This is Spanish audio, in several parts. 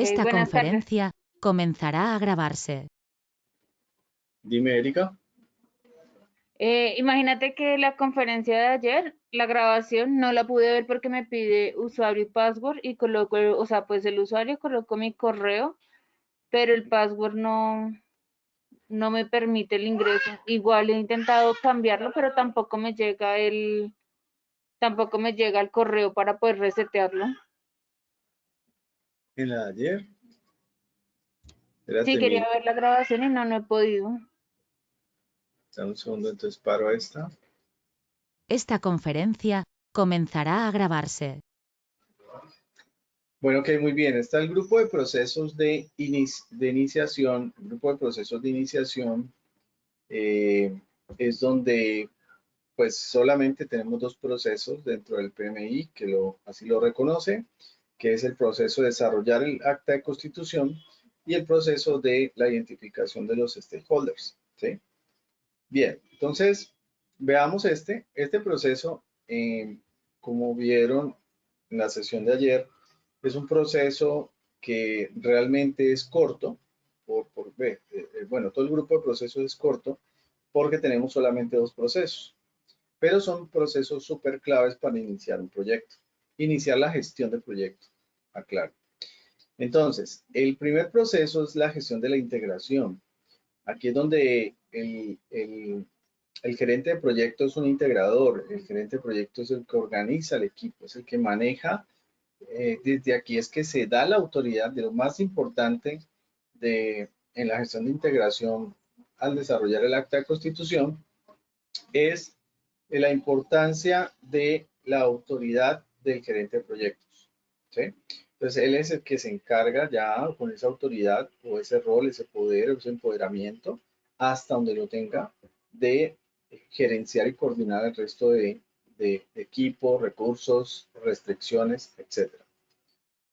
Esta Buenas tardes. conferencia comenzará a grabarse. Dime, Erika. Imagínate que la conferencia de ayer, la grabación, no la pude ver porque me pide usuario y password y coloco, o sea, pues el usuario coloco mi correo, pero el password no me permite el ingreso. Igual he intentado cambiarlo, pero tampoco me llega el correo para poder resetearlo. En la de ayer. Sí, Espérate, quería ver la grabación y no he podido. dame un segundo, entonces paro esta. Esta conferencia comenzará a grabarse. Bueno, ok, muy bien. Está el grupo de procesos de iniciación. El grupo de procesos de iniciación es donde pues solamente tenemos dos procesos dentro del PMI que así lo reconoce, que es el proceso de desarrollar el acta de constitución y el proceso de la identificación de los stakeholders, ¿sí? Bien, entonces veamos este proceso, como vieron en la sesión de ayer, es un proceso que realmente es corto, bueno, todo el grupo de procesos es corto porque tenemos solamente dos procesos, pero son procesos súper claves para iniciar un proyecto, iniciar la gestión del proyecto, aclaro. Entonces, el primer proceso es la gestión de la integración. Aquí es donde el gerente de proyecto es un integrador, el gerente de proyecto es el que organiza el equipo, es el que maneja. Desde aquí es que se da la autoridad de lo más importante en la gestión de integración al desarrollar el acta de constitución, es la importancia de la autoridad del gerente de proyectos, ¿sí? Entonces, él es el que se encarga ya con esa autoridad o ese rol, ese poder, ese empoderamiento, hasta donde lo tenga, de gerenciar y coordinar el resto de equipo, recursos, restricciones, etc.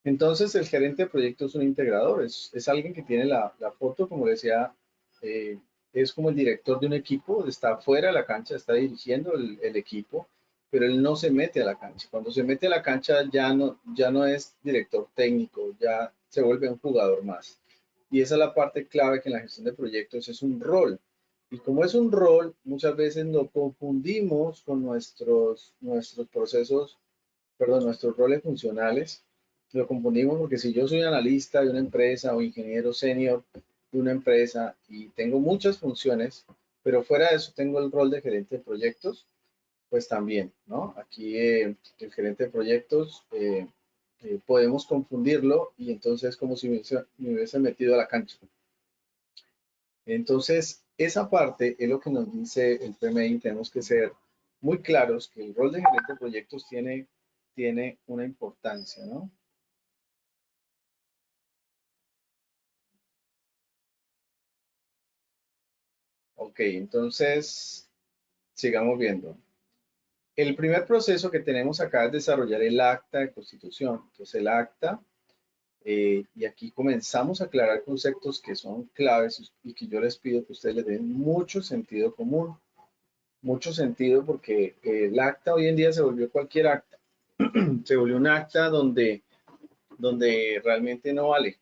Entonces, el gerente de proyectos es un integrador, es alguien que tiene la foto, como decía, eh, es como el director de un equipo, está fuera de la cancha, está dirigiendo el equipo, pero él no se mete a la cancha. Cuando se mete a la cancha ya no es director técnico, ya se vuelve un jugador más. Y esa es la parte clave que en la gestión de proyectos es un rol. Y como es un rol, muchas veces lo confundimos con nuestros procesos, perdón, nuestros roles funcionales. Lo confundimos porque si yo soy analista de una empresa o ingeniero senior de una empresa y tengo muchas funciones, pero fuera de eso tengo el rol de gerente de proyectos, pues también, ¿no? Aquí el gerente de proyectos podemos confundirlo y entonces es como si me hubiese metido a la cancha. Entonces, esa parte es lo que nos dice el PMI. Tenemos que ser muy claros que el rol de gerente de proyectos tiene una importancia, ¿no? Ok, entonces sigamos viendo. El primer proceso que tenemos acá es desarrollar el acta de constitución. Entonces el acta, y aquí comenzamos a aclarar conceptos que son claves y que yo les pido que ustedes le den mucho sentido común. Mucho sentido porque el acta hoy en día se volvió cualquier acta. Se volvió un acta donde realmente no vale.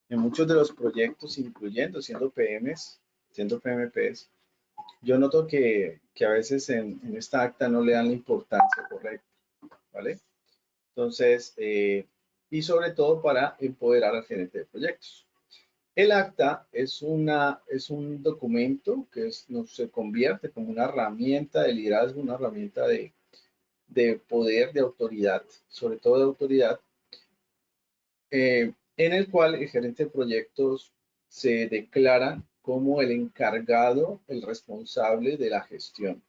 En muchos de los proyectos, incluyendo siendo PMs, siendo PMPs, yo noto que a veces en esta acta no le dan la importancia correcta, ¿vale? Entonces, y sobre todo para empoderar al gerente de proyectos. El acta es un documento que se convierte como una herramienta de liderazgo, una herramienta de poder, de autoridad, sobre todo de autoridad, en el cual el gerente de proyectos se declara como el encargado, el responsable de la gestión.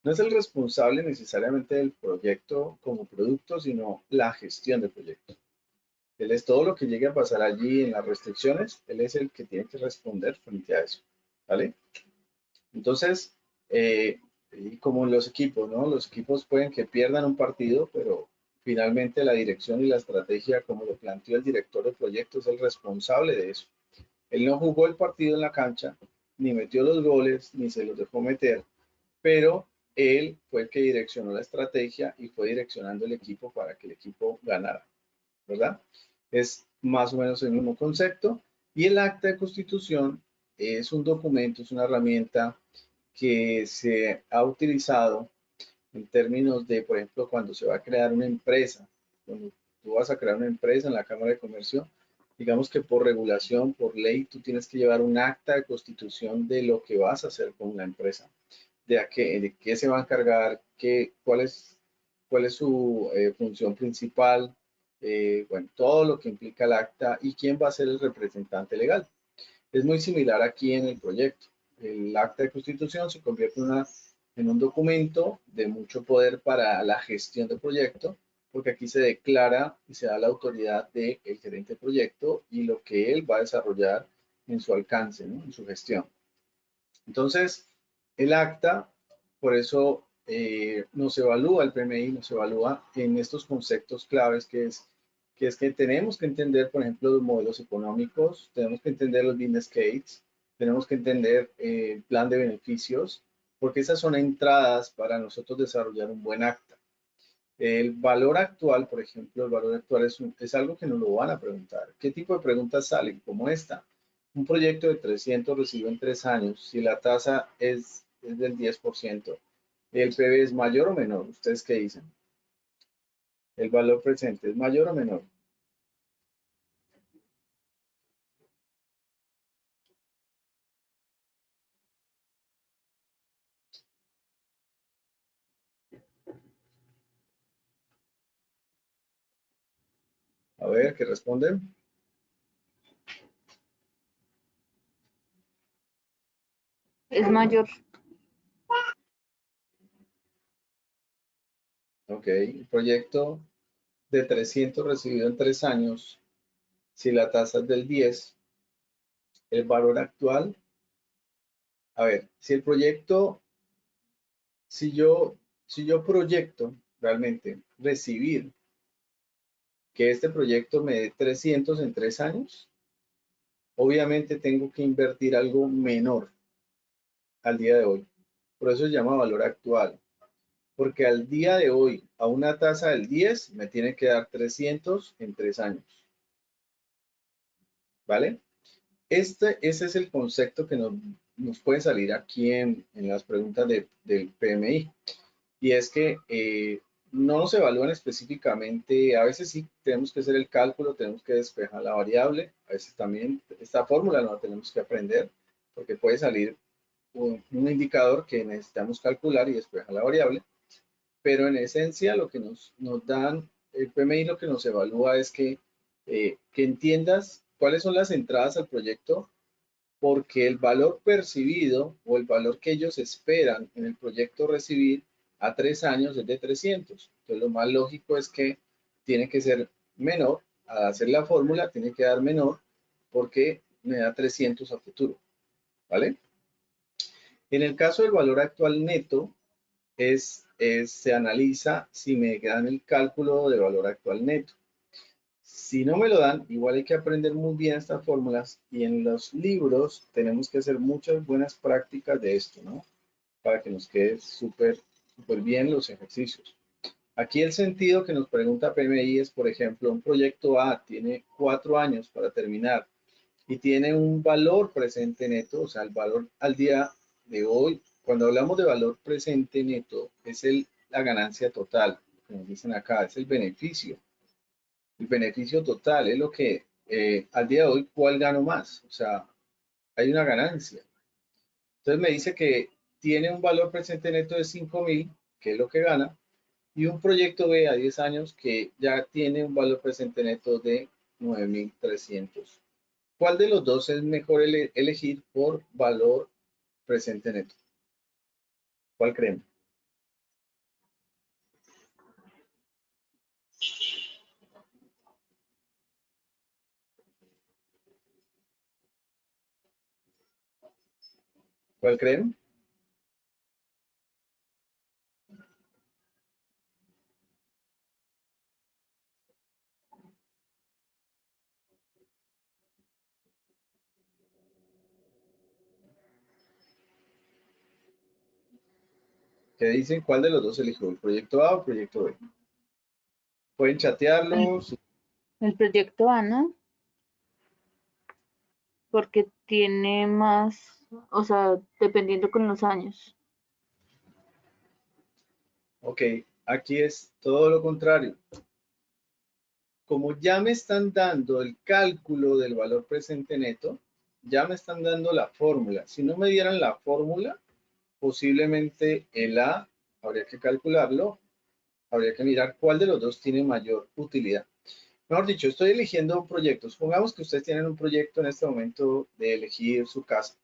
No es el responsable necesariamente del proyecto como producto, sino la gestión del proyecto. Él es todo lo que llegue a pasar allí en las restricciones, él es el que tiene que responder frente a eso, ¿vale? Entonces, y como en los equipos, ¿no? Los equipos pueden que pierdan un partido, pero finalmente la dirección y la estrategia, como lo planteó el director de proyecto, es el responsable de eso. Él no jugó el partido en la cancha, ni metió los goles, ni se los dejó meter, pero él fue el que direccionó la estrategia y fue direccionando el equipo para que el equipo ganara, ¿verdad? Es más o menos el mismo concepto. Y el acta de constitución es un documento, es una herramienta que se ha utilizado en términos de, por ejemplo, cuando se va a crear una empresa. Cuando tú vas a crear una empresa en la Cámara de Comercio, digamos que por regulación, por ley, tú tienes que llevar un acta de constitución de lo que vas a hacer con la empresa, de qué se va a encargar, cuál es su función principal, bueno, todo lo que implica el acta y quién va a ser el representante legal. Es muy similar aquí en el proyecto. El acta de constitución se convierte en un documento de mucho poder para la gestión del proyecto, porque aquí se declara y se da la autoridad del gerente de proyecto y lo que él va a desarrollar en su alcance, ¿no? En su gestión. Entonces, el acta, por eso nos evalúa el PMI, nos evalúa en estos conceptos claves que es que tenemos que entender, por ejemplo, los modelos económicos, tenemos que entender los business case, tenemos que entender el plan de beneficios, porque esas son entradas para nosotros desarrollar un buen acta. El valor actual, por ejemplo, el valor actual es algo que nos lo van a preguntar. ¿Qué tipo de preguntas salen? Como esta. Un proyecto de 300 recibido en 3 años, si la tasa es del 10%, ¿el PB es mayor o menor? ¿Ustedes qué dicen? ¿El valor presente es mayor o menor? A ver, ¿qué responden? Es mayor. Ok, un proyecto de 300 recibido en 3 años, si la tasa es del 10, el valor actual, a ver, si el proyecto si yo proyecto realmente recibir que este proyecto me dé 300 en 3 años, obviamente tengo que invertir algo menor al día de hoy. Por eso se llama valor actual. Porque al día de hoy, a una tasa del 10, me tiene que dar 300 en 3 años. ¿Vale? Ese es el concepto que nos puede salir aquí en las preguntas del PMI. Y es que no nos evalúan específicamente, a veces sí tenemos que hacer el cálculo, tenemos que despejar la variable, a veces también esta fórmula no la tenemos que aprender, porque puede salir un indicador que necesitamos calcular y despejar la variable, pero en esencia lo que nos dan, el PMI lo que nos evalúa es que entiendas cuáles son las entradas al proyecto, porque el valor percibido o el valor que ellos esperan en el proyecto recibir a 3 años es de 300. Entonces, lo más lógico es que tiene que ser menor. Al hacer la fórmula, tiene que dar menor porque me da 300 a futuro. ¿Vale? En el caso del valor actual neto, se analiza si me dan el cálculo de valor actual neto. Si no me lo dan, igual hay que aprender muy bien estas fórmulas y en los libros tenemos que hacer muchas buenas prácticas de esto, ¿no? Para que nos quede súper bien los ejercicios. Aquí el sentido que nos pregunta PMI es, por ejemplo, un proyecto A tiene 4 años para terminar y tiene un valor presente neto, o sea, el valor al día de hoy. Cuando hablamos de valor presente neto, es la ganancia total, que nos dicen acá, es el beneficio. El beneficio total es lo que al día de hoy, ¿cuál gano más? O sea, hay una ganancia. Entonces me dice que tiene un valor presente neto de 5.000, que es lo que gana, y un proyecto B a 10 años que ya tiene un valor presente neto de 9.300. ¿Cuál de los dos es mejor elegir por valor presente neto? ¿Cuál creen? ¿Cuál creen? ¿Qué dicen? ¿Cuál de los dos eligió? ¿El proyecto A o el proyecto B? Pueden chatearlos. El proyecto A, ¿no? Porque tiene más, o sea, dependiendo con los años. Ok, aquí es todo lo contrario. Como ya me están dando el cálculo del valor presente neto, ya me están dando la fórmula. Si no me dieran la fórmula, posiblemente el A habría que calcularlo, habría que mirar cuál de los dos tiene mayor utilidad. Mejor dicho, estoy eligiendo un proyecto. Supongamos que ustedes tienen un proyecto en este momento de elegir su casa.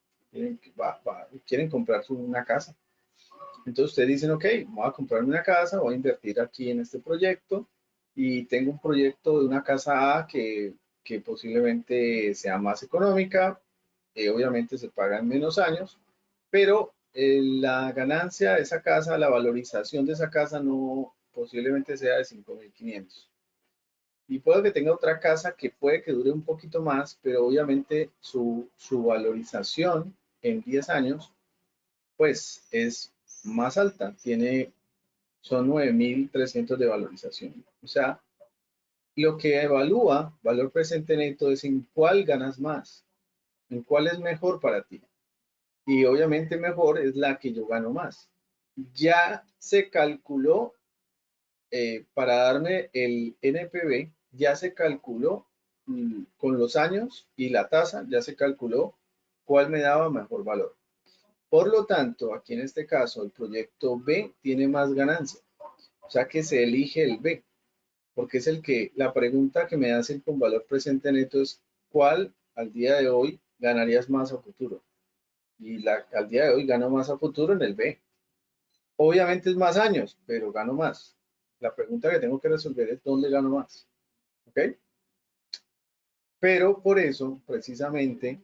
Quieren comprar una casa. Entonces ustedes dicen, ok, voy a comprarme una casa, voy a invertir aquí en este proyecto y tengo un proyecto de una casa A que posiblemente sea más económica, obviamente se paga en menos años, pero la ganancia de esa casa, la valorización de esa casa no posiblemente sea de 5.500. Y puedo que tenga otra casa que puede que dure un poquito más, pero obviamente su valorización en 10 años pues es más alta, son 9.300 de valorización. O sea, lo que evalúa valor presente neto es en cuál ganas más, en cuál es mejor para ti. Y obviamente mejor es la que yo gano más. Ya se calculó, para darme el NPV, ya se calculó con los años y la tasa, ya se calculó cuál me daba mejor valor. Por lo tanto, aquí en este caso, el proyecto B tiene más ganancia. O sea que se elige el B, porque es el que, la pregunta que me hacen con valor presente neto es, ¿cuál al día de hoy ganarías más a futuro? Y al día de hoy gano más a futuro en el B. Obviamente es más años, pero gano más. La pregunta que tengo que resolver es, ¿dónde gano más? ¿Ok? Pero por eso, precisamente,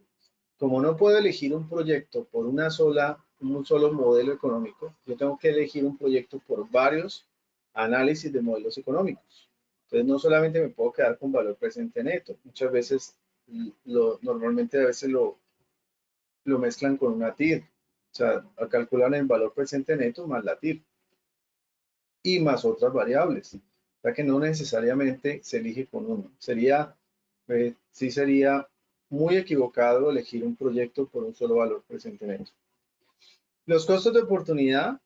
como no puedo elegir un proyecto por un solo modelo económico, yo tengo que elegir un proyecto por varios análisis de modelos económicos. Entonces, no solamente me puedo quedar con valor presente neto. Muchas veces, normalmente a veces lo mezclan con una TIR. O sea, calculan el valor presente neto más la TIR y más otras variables. O sea que no necesariamente se elige con uno. Sí sería muy equivocado elegir un proyecto por un solo valor presente neto. Los costos de oportunidad,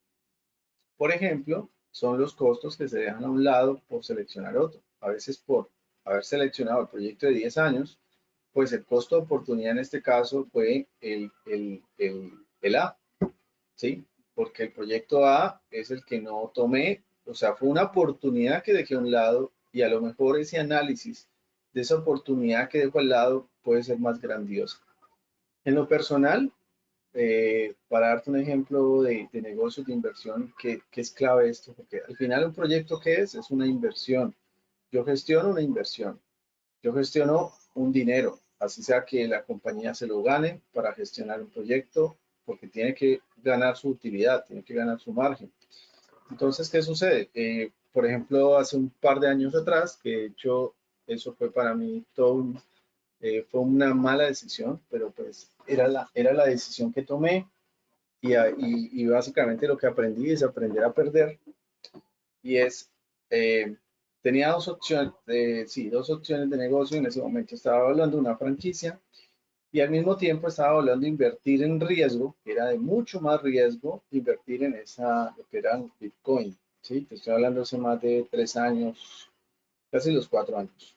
por ejemplo, son los costos que se dejan a un lado por seleccionar otro. A veces por haber seleccionado el proyecto de 10 años, pues el costo de oportunidad en este caso fue el A, ¿sí? Porque el proyecto A es el que no tomé, o sea, fue una oportunidad que dejé a un lado y a lo mejor ese análisis de esa oportunidad que dejo al lado puede ser más grandiosa. En lo personal, para darte un ejemplo de negocios de inversión, que es clave esto, porque al final un proyecto ¿qué es? Es una inversión. Yo gestiono una inversión. Yo gestiono un dinero, así sea que la compañía se lo gane para gestionar un proyecto, porque tiene que ganar su utilidad, tiene que ganar su margen. Entonces, ¿qué sucede? Por ejemplo, hace un par de años atrás, que de hecho eso fue para mí fue una mala decisión, pero pues era la decisión que tomé y básicamente lo que aprendí es aprender a perder y eh, tenía dos opciones, sí, dos opciones de negocio. En ese momento estaba hablando de una franquicia y al mismo tiempo estaba hablando de invertir en riesgo, que era de mucho más riesgo invertir en lo que era Bitcoin. ¿Sí? Te estoy hablando hace más de 3 años, casi los 4 años.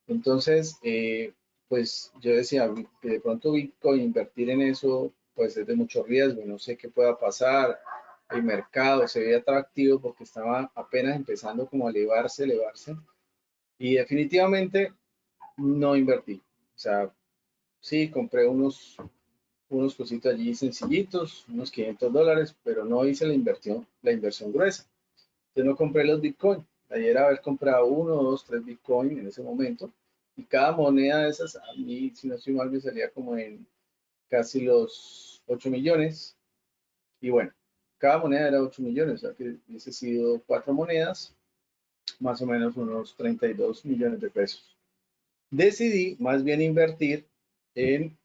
Entonces, pues yo decía que de pronto Bitcoin, invertir en eso, pues es de mucho riesgo, no sé qué pueda pasar. El mercado se veía atractivo porque estaba apenas empezando como a elevarse, y definitivamente no invertí. O sea, sí, compré unos cositos allí sencillitos, unos $500, pero no hice la inversión gruesa. Entonces no compré los Bitcoin. Ayer haber comprado 1, 2, 3 Bitcoin en ese momento. Y cada moneda de esas, a mí, si no estoy mal, me salía como en casi los 8 millones. Y bueno, cada moneda era 8 millones, o sea que hubiese sido 4 monedas, más o menos unos 32 millones de pesos. Decidí más bien invertir en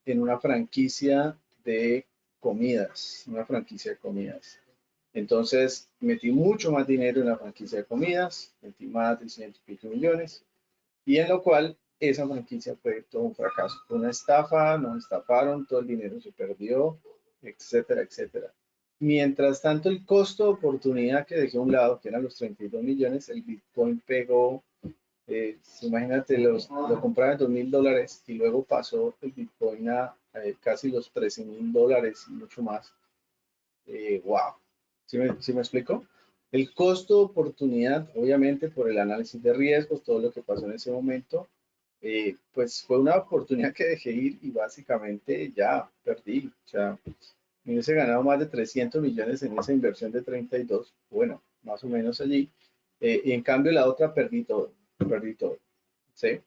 una franquicia de comidas. Entonces metí mucho más dinero en la franquicia de comidas, metí más de 100 y pico millones y en lo cual esa franquicia fue todo un fracaso. Fue una estafa, nos estafaron, todo el dinero se perdió, etcétera, etcétera. Mientras tanto, el costo de oportunidad que dejé a un lado, que eran los 32 millones, el Bitcoin pegó, imagínate, lo compraba en $2.000 y luego pasó el Bitcoin a casi los $13.000 y mucho más. Wow. ¿Sí me explico? El costo de oportunidad, obviamente por el análisis de riesgos, todo lo que pasó en ese momento, pues fue una oportunidad que dejé ir y básicamente ya perdí. O sea, me hubiese ganado más de 300 millones en esa inversión de 32, bueno, más o menos allí. Y en cambio la otra perdí todo, ¿sí?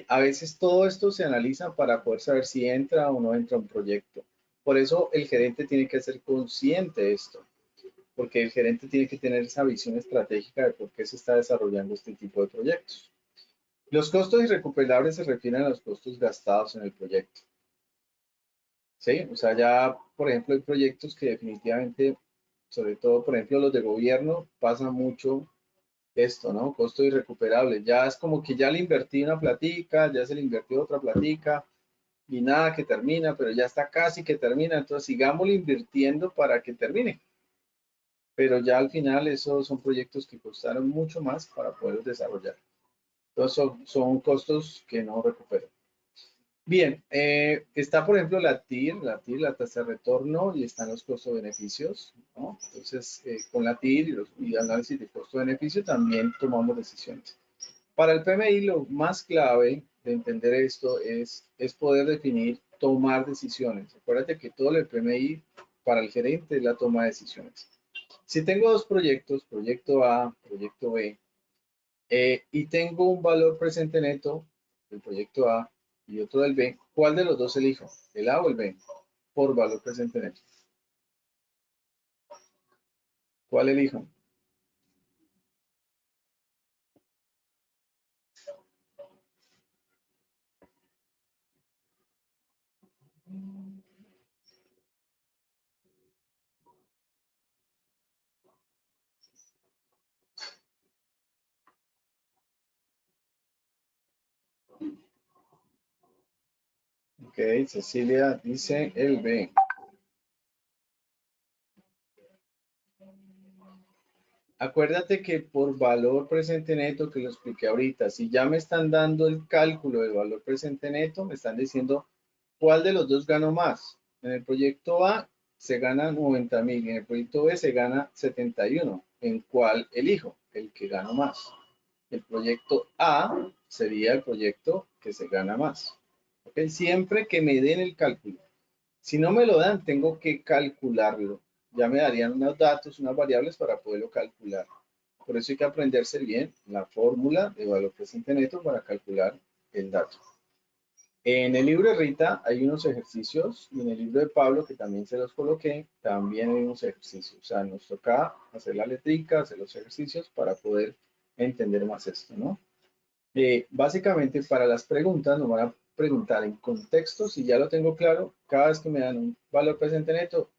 A veces todo esto se analiza para poder saber si entra o no entra un proyecto. Por eso el gerente tiene que ser consciente de esto, porque el gerente tiene que tener esa visión estratégica de por qué se está desarrollando este tipo de proyectos. Los costos irrecuperables se refieren a los costos gastados en el proyecto. ¿Sí? O sea, ya, por ejemplo, hay proyectos que definitivamente, sobre todo, por ejemplo, los de gobierno, pasa mucho esto, ¿no? Costo irrecuperable. Ya es como que ya le invertí una platica, ya se le invirtió otra platica y nada que termina, pero ya está casi que termina, entonces sigámosle invirtiendo para que termine. Pero ya al final esos son proyectos que costaron mucho más para poderlos desarrollar. Entonces son costos que no recuperan. Bien, está por ejemplo la la tasa de retorno, y están los costos-beneficios, ¿no? Entonces, con la TIR y análisis de costo-beneficio también tomamos decisiones. Para el PMI, lo más clave de entender esto es poder definir, tomar decisiones. Acuérdate que todo el PMI para el gerente es la toma de decisiones. Si tengo dos proyectos, proyecto A, proyecto B, y tengo un valor presente neto del proyecto A y otro del B, ¿cuál de los dos elijo? ¿El A o el B? Por valor presente neto. ¿Cuál elijo? Ok, Cecilia dice el B. Acuérdate que por valor presente neto, que lo expliqué ahorita, si ya me están dando el cálculo del valor presente neto, me están diciendo cuál de los dos gano más. En el proyecto A se gana 90.000, en el proyecto B se gana 71. ¿En cuál elijo? El que gano más. El proyecto A sería el proyecto que se gana más. ¿Okay? Siempre que me den el cálculo. Si no me lo dan, tengo que calcularlo. Ya me darían unos datos, unas variables para poderlo calcular. Por eso hay que aprenderse bien la fórmula de valor presente neto para calcular el dato. En el libro de Rita hay unos ejercicios y en el libro de Pablo, que también se los coloqué, también hay unos ejercicios. O sea, nos toca hacer la letrica, hacer los ejercicios para poder entender más esto, ¿no? Básicamente para las preguntas nos van a preguntar en contexto, si ya lo tengo claro, cada vez que me dan un valor presente neto,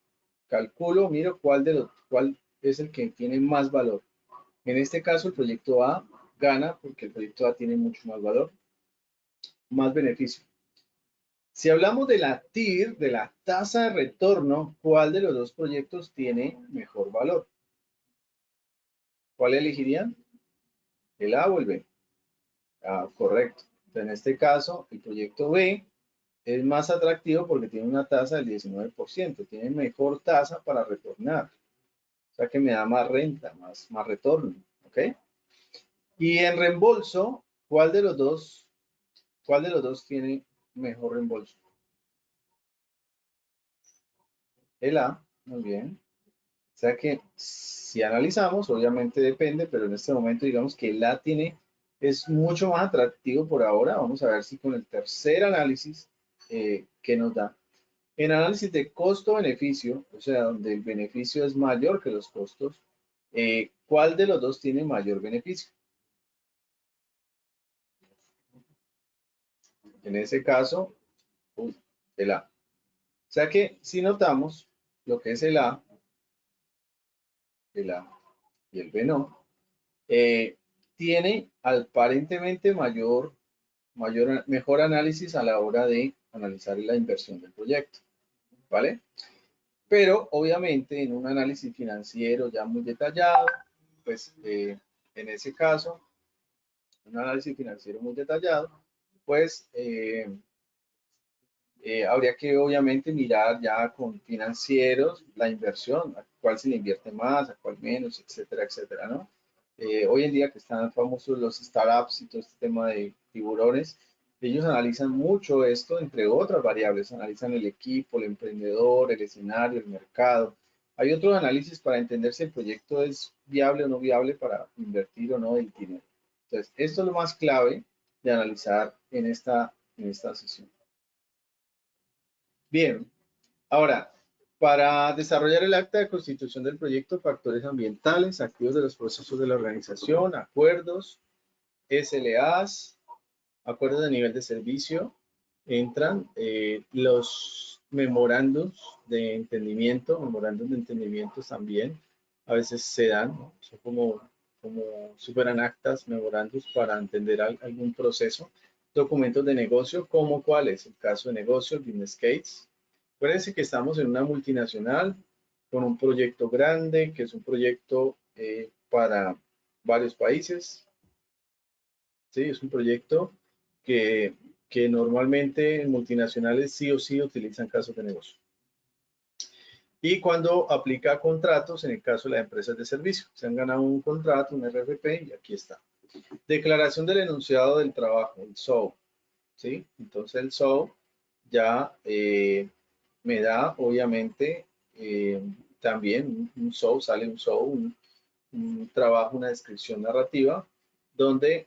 calculo, miro cuál es el que tiene más valor. En este caso el proyecto A gana porque el proyecto A tiene mucho más valor, más beneficio. Si hablamos de la TIR, de la tasa de retorno, ¿cuál de los dos proyectos tiene mejor valor? ¿Cuál elegirían? ¿El A o el B? Ah, correcto. En este caso, el proyecto B es más atractivo porque tiene una tasa del 19%, tiene mejor tasa para retornar. O sea que me da más renta, más retorno. ¿Ok? Y en reembolso, ¿cuál de los dos tiene mejor reembolso? El A, muy bien. O sea que si analizamos, obviamente depende, pero en este momento digamos que el A es mucho más atractivo por ahora. Vamos a ver si con el tercer análisis que nos da. En análisis de costo-beneficio, o sea, donde el beneficio es mayor que los costos, ¿cuál de los dos tiene mayor beneficio? En ese caso, el A. O sea que si notamos lo que es el A y el B no, tiene aparentemente mejor análisis a la hora de analizar la inversión del proyecto, ¿vale? Pero obviamente en un análisis financiero ya muy detallado, pues en ese caso, un análisis financiero muy detallado, pues habría que obviamente mirar ya con financieros la inversión, a cuál se le invierte más, a cuál menos, etcétera, etcétera, ¿no? Hoy en día que están famosos los startups y todo este tema de tiburones, ellos analizan mucho esto, entre otras variables, analizan el equipo, el emprendedor, el escenario, el mercado. Hay otros análisis para entender si el proyecto es viable o no viable para invertir o no el dinero. Entonces, esto es lo más clave de analizar en esta sesión. Bien, ahora, para desarrollar el acta de constitución del proyecto, factores ambientales, activos de los procesos de la organización, acuerdos, SLAs, acuerdos de nivel de servicio, entran los memorandos de entendimiento, también, a veces se dan, ¿no? Son como superan actas, memorandos para entender algún proceso, documentos de negocio, como cuál es el caso de negocio, el business case. Acuérdense que estamos en una multinacional con un proyecto grande, que es un proyecto para varios países. Sí, es un proyecto que, que normalmente en multinacionales sí o sí utilizan casos de negocio. Y cuando aplica contratos, en el caso de las empresas de servicio, se han ganado un contrato, un RFP, y aquí está. Declaración del enunciado del trabajo, el SOW. ¿Sí? Entonces el SOW ya me da, obviamente, también un SOW, sale un SOW, un trabajo, una descripción narrativa, donde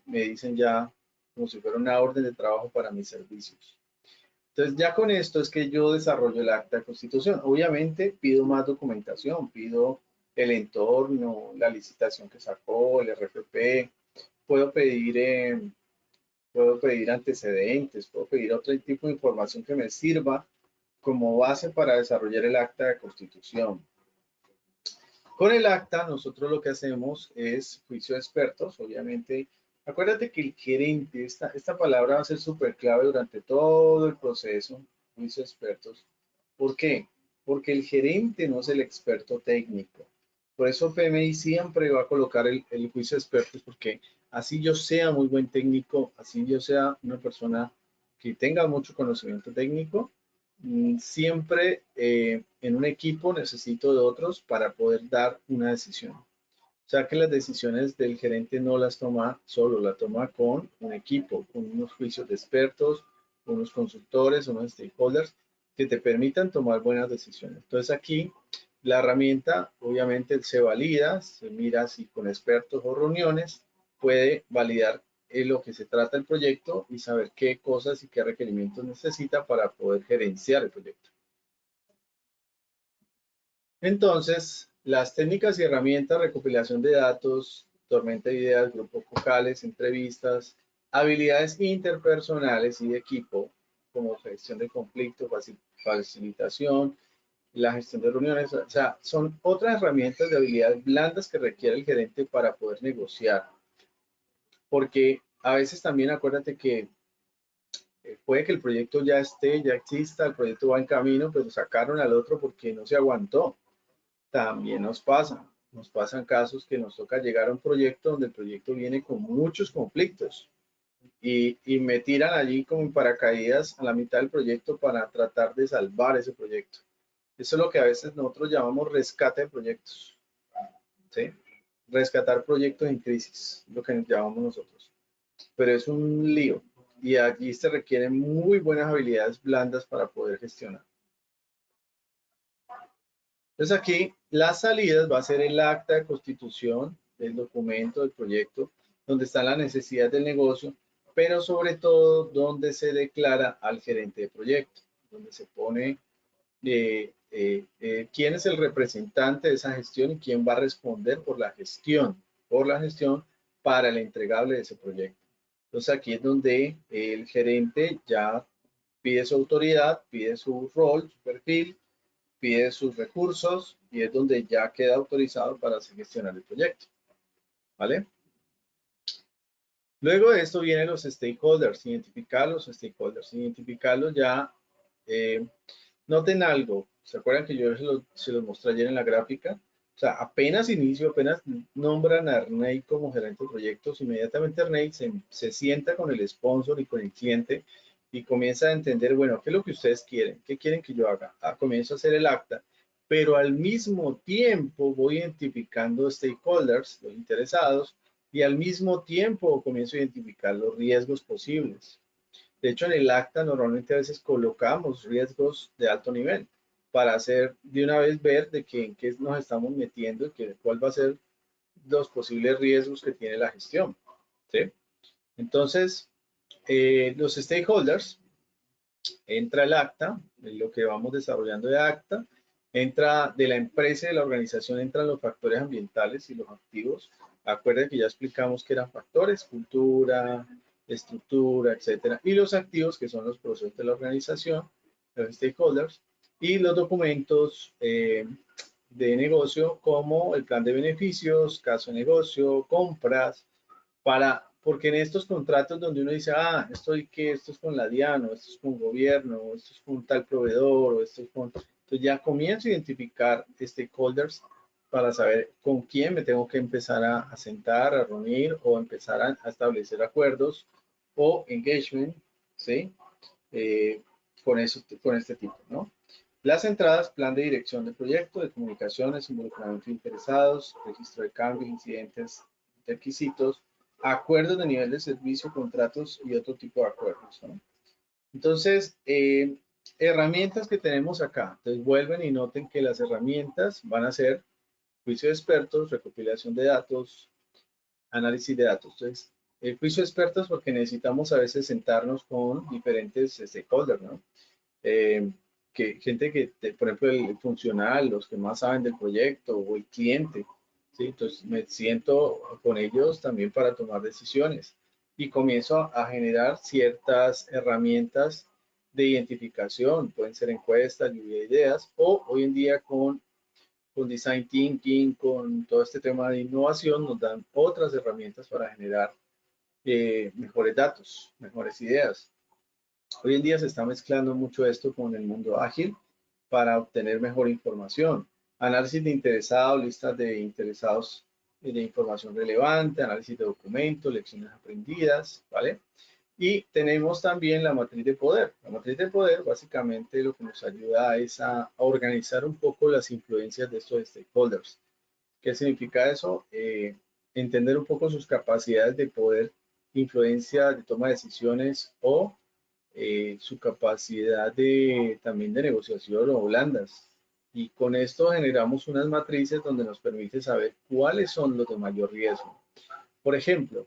me dicen ya como si fuera una orden de trabajo para mis servicios. Entonces ya con esto es que yo desarrollo el acta de constitución. Obviamente pido más documentación, pido el entorno, la licitación que sacó, el RFP, puedo pedir antecedentes, puedo pedir otro tipo de información que me sirva como base para desarrollar el acta de constitución. Con el acta, nosotros lo que hacemos es juicio de expertos, obviamente. Acuérdate que el gerente, esta palabra va a ser súper clave durante todo el proceso, juicio de expertos. ¿Por qué? Porque el gerente no es el experto técnico. Por eso PMI siempre va a colocar el juicio de expertos, porque así yo sea muy buen técnico, así yo sea una persona que tenga mucho conocimiento técnico, siempre en un equipo necesito de otros para poder dar una decisión. O sea que las decisiones del gerente no las toma solo, la toma con un equipo, con unos juicios de expertos, unos consultores, unos stakeholders que te permitan tomar buenas decisiones. Entonces aquí la herramienta obviamente se valida, se mira si con expertos o reuniones puede validar lo que se trata el proyecto y saber qué cosas y qué requerimientos necesita para poder gerenciar el proyecto. Entonces, las técnicas y herramientas, recopilación de datos, tormenta de ideas, grupos focales, entrevistas, habilidades interpersonales y de equipo, como gestión de conflictos, facilitación, la gestión de reuniones, o sea, son otras herramientas de habilidades blandas que requiere el gerente para poder negociar. Porque a veces también acuérdate que puede que el proyecto ya esté, ya exista, el proyecto va en camino, pero sacaron al otro porque no se aguantó. También nos pasan casos que nos toca llegar a un proyecto donde el proyecto viene con muchos conflictos y me tiran allí como en paracaídas a la mitad del proyecto para tratar de salvar ese proyecto. Eso es lo que a veces nosotros llamamos rescate de proyectos, ¿sí? Rescatar proyectos en crisis, lo que llamamos nosotros. Pero es un lío y allí se requieren muy buenas habilidades blandas para poder gestionar. Entonces aquí las salidas va a ser el acta de constitución del documento del proyecto, donde están las necesidades del negocio, pero sobre todo donde se declara al gerente de proyecto, donde se pone quién es el representante de esa gestión y quién va a responder por la gestión para el entregable de ese proyecto. Entonces aquí es donde el gerente ya pide su autoridad, pide su rol, su perfil, pide sus recursos y es donde ya queda autorizado para gestionar el proyecto. ¿Vale? Luego de esto vienen los stakeholders, identificarlos ya. Noten algo, ¿se acuerdan que yo se los mostré ayer en la gráfica? O sea, apenas nombran a Arnei como gerente de proyectos, inmediatamente Arnei se sienta con el sponsor y con el cliente y comienza a entender, bueno, ¿qué es lo que ustedes quieren? ¿Qué quieren que yo haga? Comienzo a hacer el acta, pero al mismo tiempo voy identificando stakeholders, los interesados, y al mismo tiempo comienzo a identificar los riesgos posibles. De hecho, en el acta normalmente a veces colocamos riesgos de alto nivel para hacer de una vez ver de en qué nos estamos metiendo y cuál va a ser los posibles riesgos que tiene la gestión. ¿Sí? Entonces, los stakeholders, entra el acta, lo que vamos desarrollando de acta, entra de la empresa y de la organización, entran los factores ambientales y los activos. Acuérdense que ya explicamos que eran factores, cultura, estructura, etcétera, y los activos que son los procesos de la organización, los stakeholders, y los documentos de negocio como el plan de beneficios, caso de negocio, compras, porque en estos contratos donde uno dice, esto es con la DIAN, esto es con gobierno, esto es con tal proveedor, o esto es con... Entonces ya comienzo a identificar stakeholders para saber con quién me tengo que empezar a sentar, a reunir o empezar a establecer acuerdos o engagement, ¿sí? Con este tipo, ¿no? Las entradas, plan de dirección de proyecto, de comunicaciones, involucramiento de interesados, registro de cambios, incidentes, requisitos, acuerdos de nivel de servicio, contratos y otro tipo de acuerdos, ¿no? Entonces, herramientas que tenemos acá. Entonces, vuelven y noten que las herramientas van a ser juicio de expertos, recopilación de datos, análisis de datos. Entonces, el juicio de expertos porque necesitamos a veces sentarnos con diferentes stakeholders, ¿no? Gente por ejemplo, el funcional, los que más saben del proyecto o el cliente, ¿sí? Entonces me siento con ellos también para tomar decisiones y comienzo a generar ciertas herramientas de identificación, pueden ser encuestas, lluvia de ideas, o hoy en día con Design Thinking, con todo este tema de innovación, nos dan otras herramientas para generar mejores datos, mejores ideas. Hoy en día se está mezclando mucho esto con el mundo ágil para obtener mejor información. Análisis de interesados, listas de interesados de información relevante, análisis de documentos, lecciones aprendidas, ¿vale? Y tenemos también la matriz de poder. La matriz de poder básicamente lo que nos ayuda es a organizar un poco las influencias de estos stakeholders. ¿Qué significa eso? Entender un poco sus capacidades de poder, influencia de toma de decisiones o su capacidad también de negociación o blandas. Y con esto generamos unas matrices donde nos permite saber cuáles son los de mayor riesgo. Por ejemplo,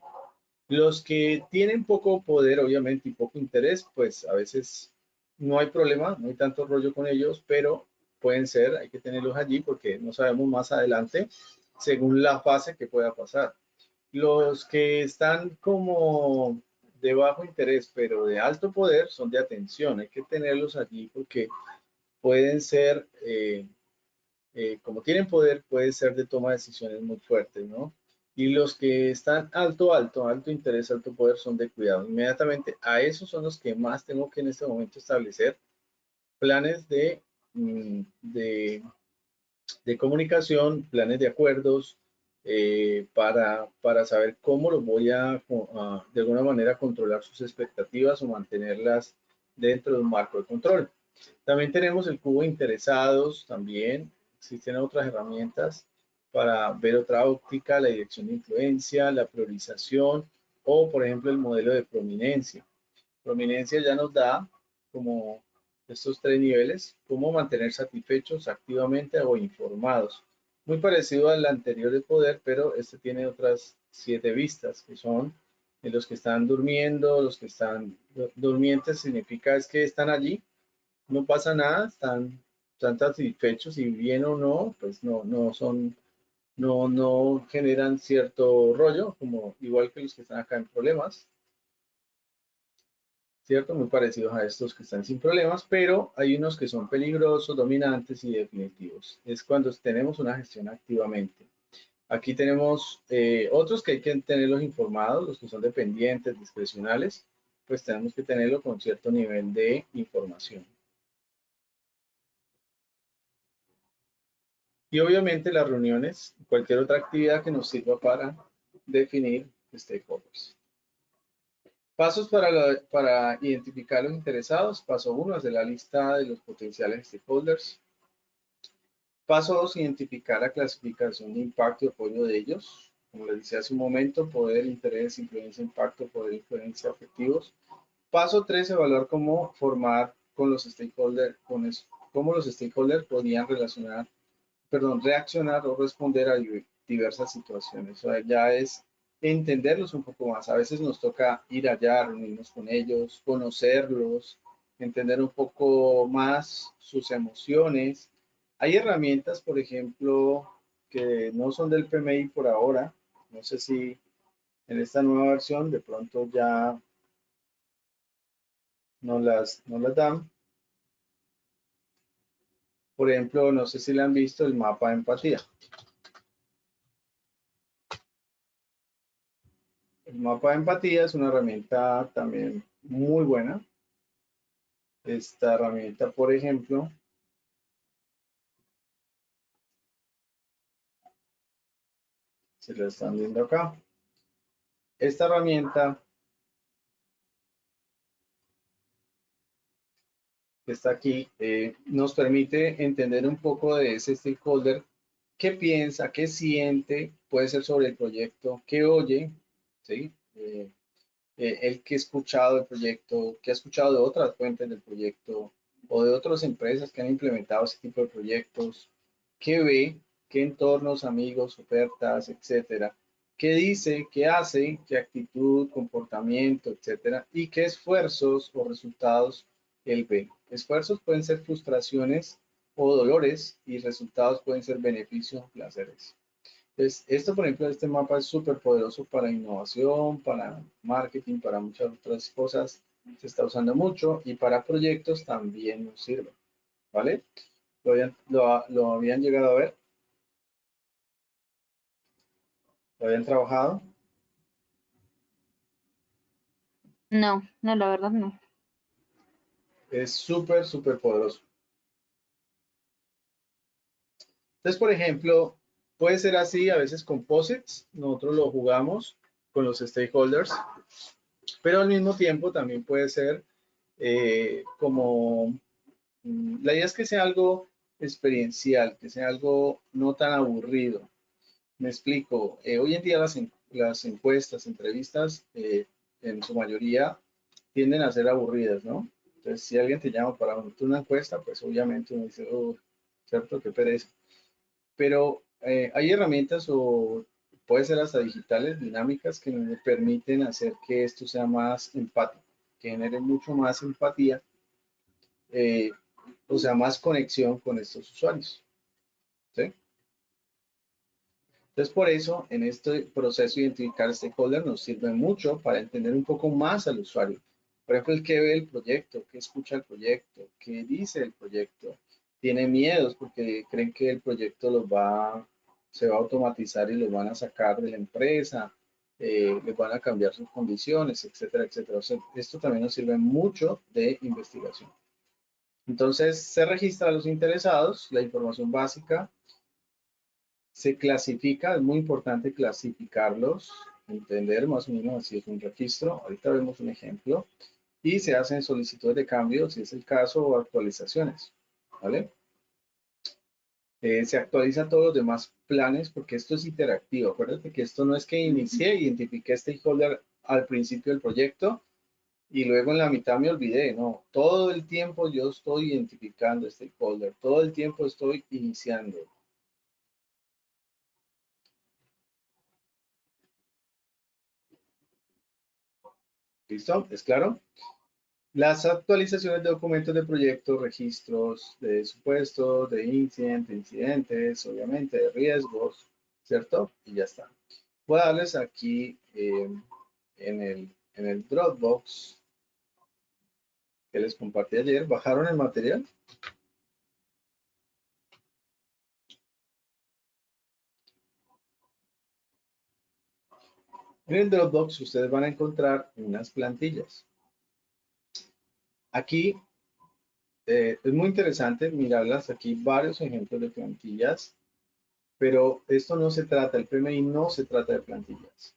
los que tienen poco poder, obviamente, y poco interés, pues a veces no hay problema, no hay tanto rollo con ellos, pero pueden ser, hay que tenerlos allí porque no sabemos más adelante, según la fase que pueda pasar. Los que están como de bajo interés, pero de alto poder, son de atención. Hay que tenerlos allí porque pueden ser, como tienen poder, puede ser de toma de decisiones muy fuertes, ¿no? Y los que están alto interés, alto poder, son de cuidado. Inmediatamente a esos son los que más tengo que en este momento establecer planes de comunicación, planes de acuerdos, para saber cómo los voy de alguna manera controlar sus expectativas o mantenerlas dentro de un marco de control. También tenemos el cubo de interesados, también existen otras herramientas para ver otra óptica, la dirección de influencia, la priorización o, por ejemplo, el modelo de prominencia. Prominencia ya nos da como estos tres niveles, cómo mantener satisfechos activamente o informados. Muy parecido al anterior de poder, pero este tiene otras 7 vistas, que son los que están durmiendo, los que están durmientes, significa es que están allí, no pasa nada, están satisfechos y bien o no, pues no generan cierto rollo, como igual que los que están acá en problemas. ¿Cierto? Muy parecidos a estos que están sin problemas, pero hay unos que son peligrosos, dominantes y definitivos. Es cuando tenemos una gestión activamente. Aquí tenemos otros que hay que tenerlos informados, los que son dependientes, discrecionales, pues tenemos que tenerlo con cierto nivel de información. Y obviamente las reuniones, cualquier otra actividad que nos sirva para definir stakeholders. Pasos para identificar los interesados. Paso 1, hacer la lista de los potenciales stakeholders. Paso 2, identificar la clasificación de impacto y apoyo de ellos. Como les decía hace un momento, poder, interés, influencia, impacto, poder, influencia, objetivos. Paso 3, evaluar cómo formar con los stakeholders, cómo los stakeholders podían reaccionar o responder a diversas situaciones. O sea, ya es entenderlos un poco más. A veces nos toca ir allá, reunirnos con ellos, conocerlos, entender un poco más sus emociones. Hay herramientas, por ejemplo, que no son del PMI por ahora. No sé si en esta nueva versión de pronto ya no las dan. Por ejemplo, no sé si le han visto el mapa de empatía. El mapa de empatía es una herramienta también muy buena. Esta herramienta, por ejemplo, se la están viendo acá. Esta herramienta que está aquí nos permite entender un poco de ese stakeholder, qué piensa, qué siente, puede ser sobre el proyecto, qué oye, ¿sí? El que ha escuchado el proyecto, que ha escuchado de otras fuentes del proyecto o de otras empresas que han implementado ese tipo de proyectos, qué ve, qué entornos, amigos, ofertas, etcétera, qué dice, qué hace, qué actitud, comportamiento, etcétera, y qué esfuerzos o resultados él ve. Esfuerzos pueden ser frustraciones o dolores y resultados pueden ser beneficios o placeres. Entonces, esto, por ejemplo, este mapa es súper poderoso para innovación, para marketing, para muchas otras cosas. Se está usando mucho y para proyectos también nos sirve, ¿vale? ¿Lo habían llegado a ver? ¿Lo habían trabajado? No, no, la verdad no. Es súper, súper poderoso. Entonces, por ejemplo, puede ser así, a veces composites, nosotros lo jugamos con los stakeholders, pero al mismo tiempo también puede ser como la idea es que sea algo experiencial, que sea algo no tan aburrido. Me explico. Hoy en día las encuestas, entrevistas, en su mayoría tienden a ser aburridas, ¿no? Entonces, si alguien te llama para una encuesta, pues obviamente uno dice, oh, ¿cierto? Qué pereza. Pero hay herramientas o puede ser hasta digitales, dinámicas, que me permiten hacer que esto sea más empático, que genere mucho más empatía, eh, o sea, más conexión con estos usuarios, ¿sí? Entonces, por eso, en este proceso de identificar stakeholder nos sirve mucho para entender un poco más al usuario. Por ejemplo, el que ve el proyecto, que escucha el proyecto, qué dice el proyecto. Tiene miedos porque creen que el proyecto se va a automatizar y los van a sacar de la empresa, les van a cambiar sus condiciones, etcétera, etcétera. O sea, esto también nos sirve mucho de investigación. Entonces, se registra a los interesados, la información básica, se clasifica, es muy importante clasificarlos, entender más o menos si es un registro. Ahorita vemos un ejemplo. Y se hacen solicitudes de cambio, si es el caso, o actualizaciones. ¿Vale? Se actualizan todos los demás planes porque esto es interactivo. Acuérdate que esto no es que inicié, identifiqué stakeholder al principio del proyecto y luego en la mitad me olvidé. No, todo el tiempo yo estoy identificando stakeholder, todo el tiempo estoy iniciando. ¿Listo? ¿Es claro? Las actualizaciones de documentos de proyecto, registros de supuestos, de incidentes, obviamente, de riesgos, ¿cierto? Y ya está. Voy a darles aquí en el Dropbox que les compartí ayer. ¿Bajaron el material? En el Dropbox ustedes van a encontrar unas plantillas. Aquí es muy interesante mirarlas. Aquí varios ejemplos de plantillas, pero esto no se trata, el PMI no se trata de plantillas.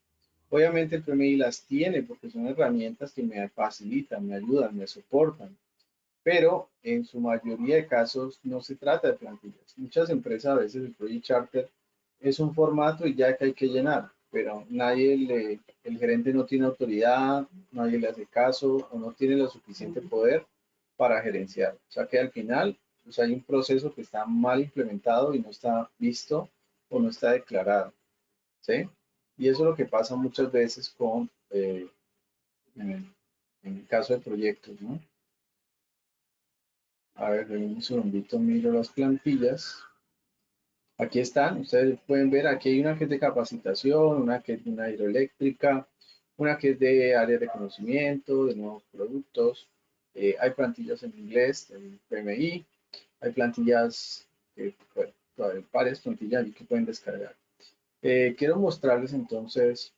Obviamente el PMI las tiene porque son herramientas que me facilitan, me ayudan, me soportan, pero en su mayoría de casos no se trata de plantillas. Muchas empresas a veces el Project Charter es un formato y ya que hay que llenar, pero el gerente no tiene autoridad, nadie le hace caso o no tiene lo suficiente poder para gerenciar. O sea que al final pues hay un proceso que está mal implementado y no está visto o no está declarado, ¿sí? Y eso es lo que pasa muchas veces en el, en el caso de proyectos, ¿no? A ver, un segundito, miro las plantillas. Aquí están, ustedes pueden ver, aquí hay una que es de capacitación, una que es de una hidroeléctrica, una que es de área de conocimiento, de nuevos productos. Hay plantillas en inglés, del PMI, hay plantillas, bueno, varias plantillas que pueden descargar. Quiero mostrarles entonces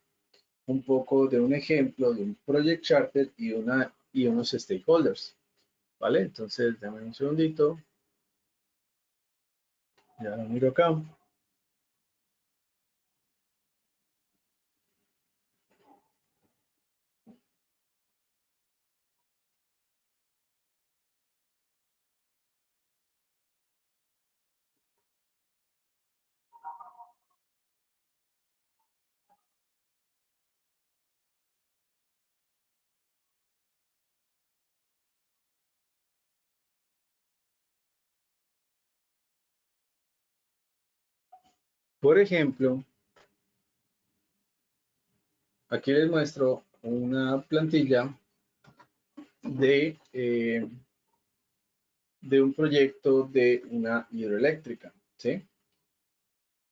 un poco de un ejemplo de un Project Charter y unos stakeholders, ¿vale? Entonces, dame un segundito, ya lo miro acá. Por ejemplo, aquí les muestro una plantilla de un proyecto de una hidroeléctrica, ¿sí?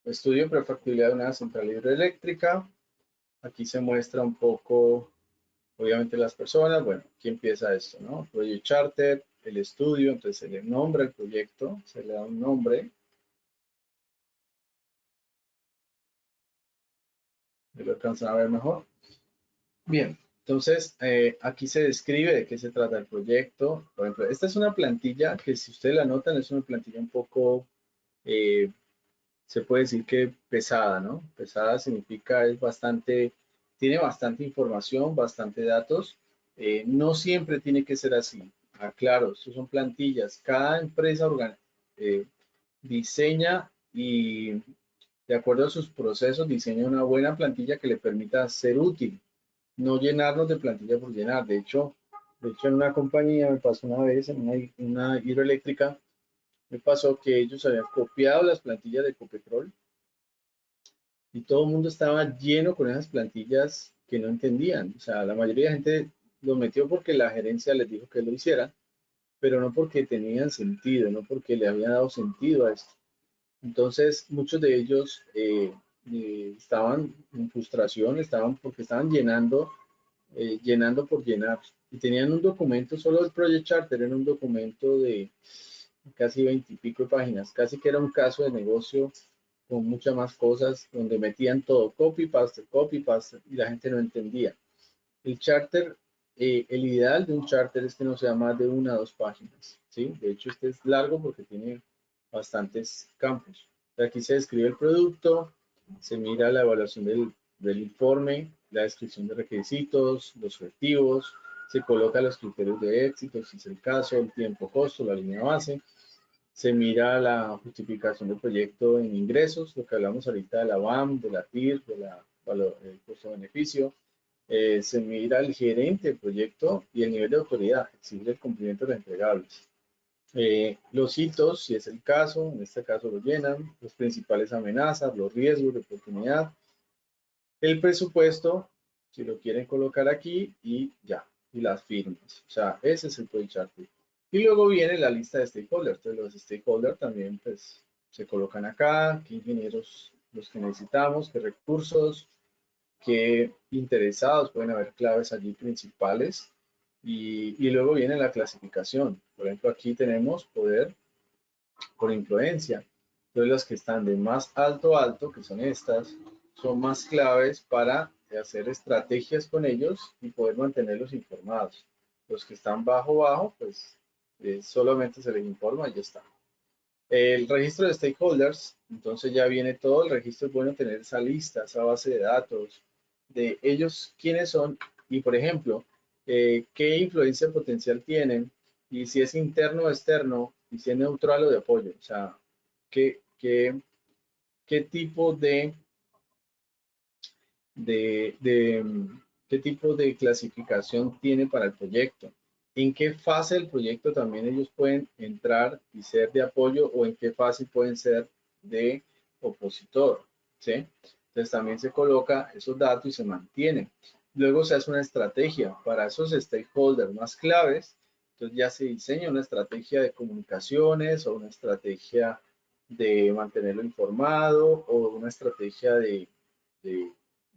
Estudio prefactibilidad de una central hidroeléctrica. Aquí se muestra un poco, obviamente, las personas. Bueno, aquí empieza esto, ¿no? Project Charter, el estudio, entonces se le nombra el proyecto, se le da un nombre. ¿Lo alcanzan a ver mejor? Bien, entonces aquí se describe de qué se trata el proyecto. Por ejemplo, esta es una plantilla que si ustedes la notan es una plantilla un poco, eh, se puede decir que pesada, ¿no? Pesada significa es bastante, tiene bastante información, bastante datos. No siempre tiene que ser así. Claro, estos son plantillas. Cada empresa diseña y de acuerdo a sus procesos diseña una buena plantilla que le permita ser útil, no llenarnos de plantilla por llenar. De hecho, en una compañía me pasó una vez, en una hidroeléctrica, me pasó que ellos habían copiado las plantillas de Copetrol y todo el mundo estaba lleno con esas plantillas que no entendían. O sea, la mayoría de gente lo metió porque la gerencia les dijo que lo hiciera, pero no porque tenían sentido, no porque le había dado sentido a esto. Entonces, muchos de ellos estaban en frustración, estaban porque estaban llenando por llenar. Y tenían un documento, solo el Project Charter era un documento de casi 20 y pico de páginas, casi que era un caso de negocio con muchas más cosas, donde metían todo, copy, paste, y la gente no entendía. El charter, el ideal de un charter es que no sea más de 1 o 2 páginas, ¿sí? De hecho, este es largo porque tiene bastantes campos. Aquí se describe el producto, se mira la evaluación del informe, la descripción de requisitos, los objetivos, se coloca los criterios de éxito, si es el caso, el tiempo, costo, la línea base, se mira la justificación del proyecto en ingresos, lo que hablamos ahorita de la BAM, de la TIR, del costo-beneficio. Se mira el gerente del proyecto y el nivel de autoridad, exige el cumplimiento de los entregables. Los hitos, si es el caso, en este caso lo llenan, las principales amenazas, los riesgos de oportunidad, el presupuesto, si lo quieren colocar aquí y ya, y las firmas. O sea, ese es el project chart. Y luego viene la lista de stakeholders. Entonces los stakeholders también pues se colocan acá, qué ingenieros los que necesitamos, qué recursos, qué interesados, pueden haber claves allí principales. Y luego viene la clasificación. Por ejemplo, aquí tenemos poder por influencia. Entonces las que están de más alto a alto, que son estas, son más claves para hacer estrategias con ellos y poder mantenerlos informados. Los que están bajo, pues solamente se les informa y ya está. El registro de stakeholders, entonces ya viene todo el registro. Es bueno tener esa lista, esa base de datos de ellos, quiénes son y, por ejemplo, qué influencia potencial tienen y si es interno o externo y si es neutral o de apoyo. O sea, qué tipo qué tipo de clasificación tiene para el proyecto, en qué fase del proyecto también ellos pueden entrar y ser de apoyo o en qué fase pueden ser de opositor, ¿sí? Entonces también se coloca esos datos y se mantiene. Luego se hace una estrategia para esos stakeholders más claves. Entonces ya se diseña una estrategia de comunicaciones o una estrategia de mantenerlo informado o una estrategia de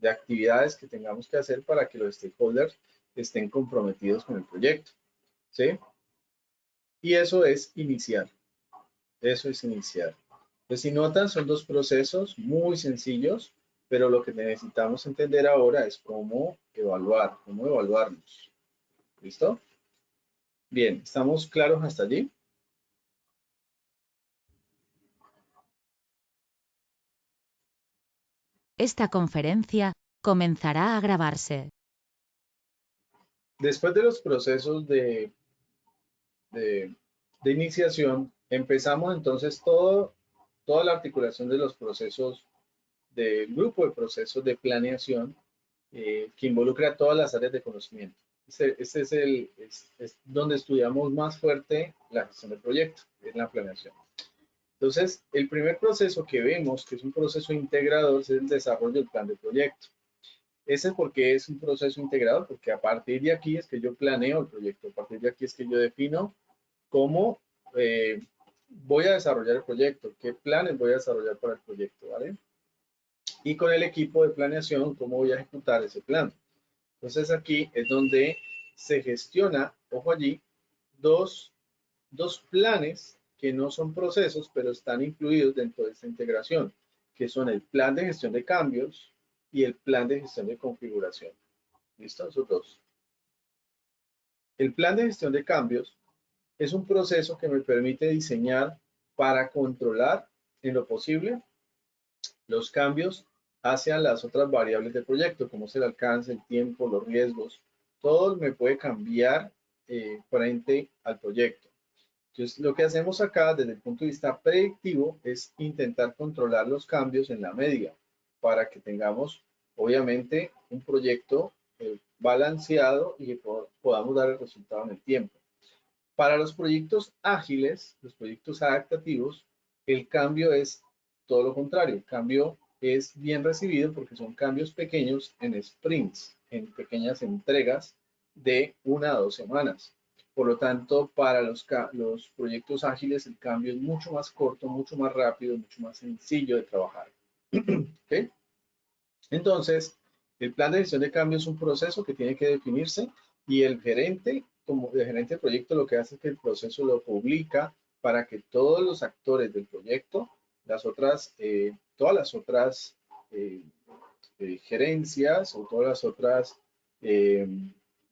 de actividades que tengamos que hacer para que los stakeholders estén comprometidos con el proyecto, ¿sí? Y eso es iniciar, eso es iniciar. Pues si notan, son dos procesos muy sencillos, pero lo que necesitamos entender ahora es cómo evaluarnos. ¿Listo? Bien, ¿estamos claros hasta allí? Esta conferencia comenzará a grabarse. Después de los procesos de iniciación, empezamos entonces toda la articulación de los procesos del grupo de procesos de planeación que involucra todas las áreas de conocimiento. Este es donde estudiamos más fuerte la gestión del proyecto, en la planeación. Entonces, el primer proceso que vemos, que es un proceso integrador, es el desarrollo del plan de proyecto. Ese es porque es un proceso integrador, porque a partir de aquí es que yo planeo el proyecto, a partir de aquí es que yo defino cómo voy a desarrollar el proyecto, qué planes voy a desarrollar para el proyecto, ¿vale? Y con el equipo de planeación, cómo voy a ejecutar ese plan. Entonces aquí es donde se gestiona, ojo allí, dos planes que no son procesos, pero están incluidos dentro de esta integración, que son el plan de gestión de cambios y el plan de gestión de configuración. ¿Listo? Esos dos. El plan de gestión de cambios es un proceso que me permite diseñar para controlar en lo posible los cambios hacia las otras variables del proyecto, como es el alcance, el tiempo, los riesgos. Todo me puede cambiar frente al proyecto. Entonces, lo que hacemos acá desde el punto de vista predictivo es intentar controlar los cambios en la medida para que tengamos, obviamente, un proyecto balanceado y que podamos dar el resultado en el tiempo. Para los proyectos ágiles, los proyectos adaptativos, el cambio es todo lo contrario. El cambio es bien recibido porque son cambios pequeños en sprints, en pequeñas entregas de 1 a 2 semanas. Por lo tanto, para los proyectos ágiles el cambio es mucho más corto, mucho más rápido, mucho más sencillo de trabajar. ¿Okay? Entonces, el plan de gestión de cambio es un proceso que tiene que definirse y el gerente, como el gerente de proyecto, lo que hace es que el proceso lo publica para que todos los actores del proyecto, todas las otras gerencias o todas las otras eh,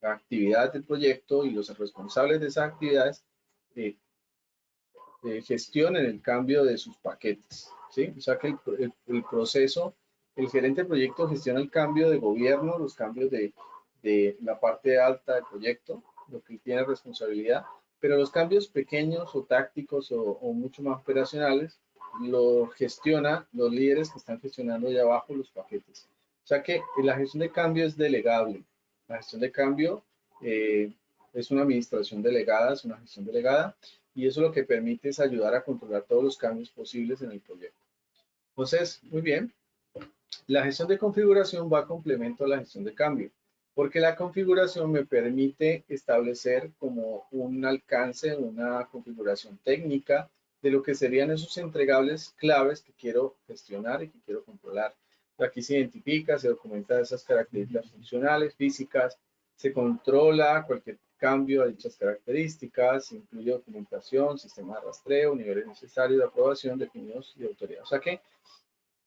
actividades del proyecto y los responsables de esas actividades eh, gestionen el cambio de sus paquetes, ¿sí? O sea que el proceso, el gerente de proyecto gestiona el cambio de gobierno, los cambios de la parte alta del proyecto, lo que tiene responsabilidad, pero los cambios pequeños o tácticos o mucho más operacionales lo gestiona los líderes que están gestionando allá abajo los paquetes. O sea que la gestión de cambio es delegable. La gestión de cambio es una administración delegada, es una gestión delegada, y eso lo que permite es ayudar a controlar todos los cambios posibles en el proyecto. Entonces, muy bien, la gestión de configuración va a complemento a la gestión de cambio, porque la configuración me permite establecer como un alcance, una configuración técnica de lo que serían esos entregables claves que quiero gestionar y que quiero controlar. Aquí se identifica, se documenta esas características funcionales, físicas, se controla cualquier cambio a dichas características, incluye documentación, sistema de rastreo, niveles necesarios de aprobación definidos y autoridad. O sea que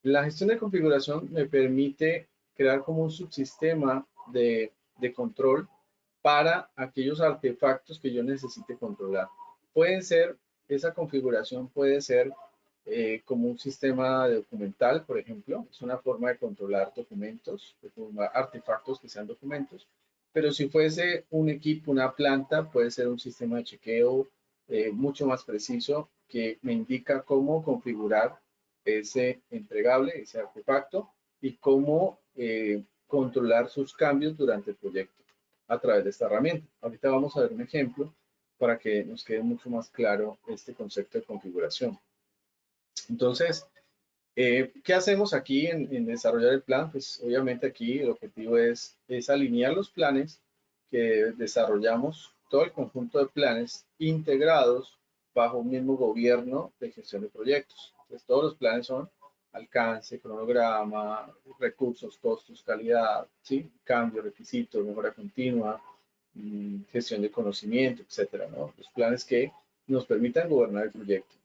la gestión de configuración me permite crear como un subsistema de control para aquellos artefactos que yo necesite controlar. Pueden ser, esa configuración puede ser como un sistema documental, por ejemplo, es una forma de controlar documentos, artefactos que sean documentos, pero si fuese un equipo, una planta, puede ser un sistema de chequeo mucho más preciso que me indica cómo configurar ese entregable, ese artefacto, y cómo controlar sus cambios durante el proyecto a través de esta herramienta. Ahorita vamos a ver un ejemplo para que nos quede mucho más claro este concepto de configuración. Entonces, ¿qué hacemos aquí en desarrollar el plan? Pues obviamente aquí el objetivo es alinear los planes que desarrollamos, todo el conjunto de planes integrados bajo un mismo gobierno de gestión de proyectos. Entonces, todos los planes son alcance, cronograma, recursos, costos, calidad, ¿sí? Cambio, requisitos, mejora continua, gestión de conocimiento, etcétera, ¿no? Los planes que nos permitan gobernar el proyecto.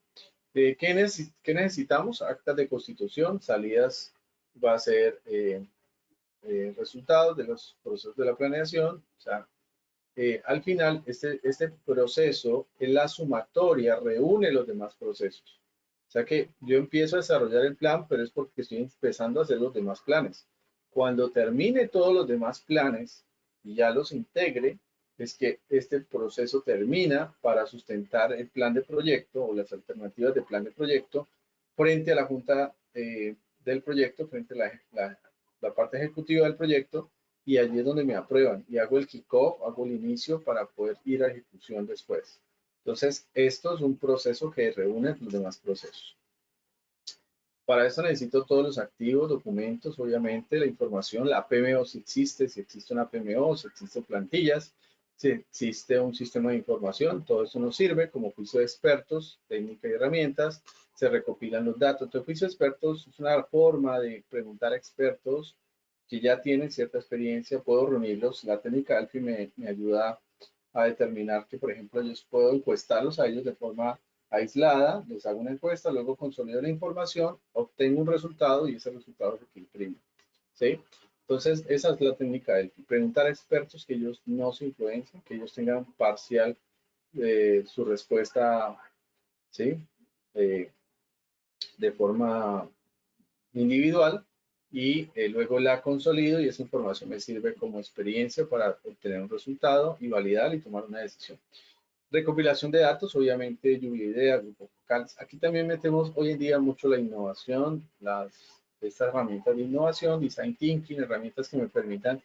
¿Qué necesitamos? Actas de constitución, salidas va a ser resultados de los procesos de la planeación. O sea, al final, este proceso es la sumatoria, reúne los demás procesos. O sea que yo empiezo a desarrollar el plan, pero es porque estoy empezando a hacer los demás planes. Cuando termine todos los demás planes y ya los integre, es que este proceso termina para sustentar el plan de proyecto o las alternativas de plan de proyecto frente a la junta del proyecto, frente a la parte ejecutiva del proyecto, y allí es donde me aprueban y hago el kickoff, hago el inicio para poder ir a ejecución después. Entonces, esto es un proceso que reúne los demás procesos. Para eso necesito todos los activos, documentos, obviamente, la información, la PMO si existe una PMO, si existen plantillas, si existe un sistema de información, todo eso nos sirve como juicio de expertos, técnica y herramientas, se recopilan los datos. Entonces, juicio de expertos es una forma de preguntar a expertos que ya tienen cierta experiencia, puedo reunirlos. La técnica ALFI me ayuda a determinar que, por ejemplo, yo puedo encuestarlos a ellos de forma aislada, les hago una encuesta, luego consolido la información, obtengo un resultado y ese resultado es el que imprimo. ¿Sí? Entonces, esa es la técnica de preguntar a expertos que ellos no se influencien, que ellos tengan parcial su respuesta, ¿sí? De forma individual y luego la consolido y esa información me sirve como experiencia para obtener un resultado y validar y tomar una decisión. Recopilación de datos, obviamente lluvia de ideas, grupos focales. Aquí también metemos hoy en día mucho la innovación, estas herramientas de innovación, design thinking, herramientas que me permitan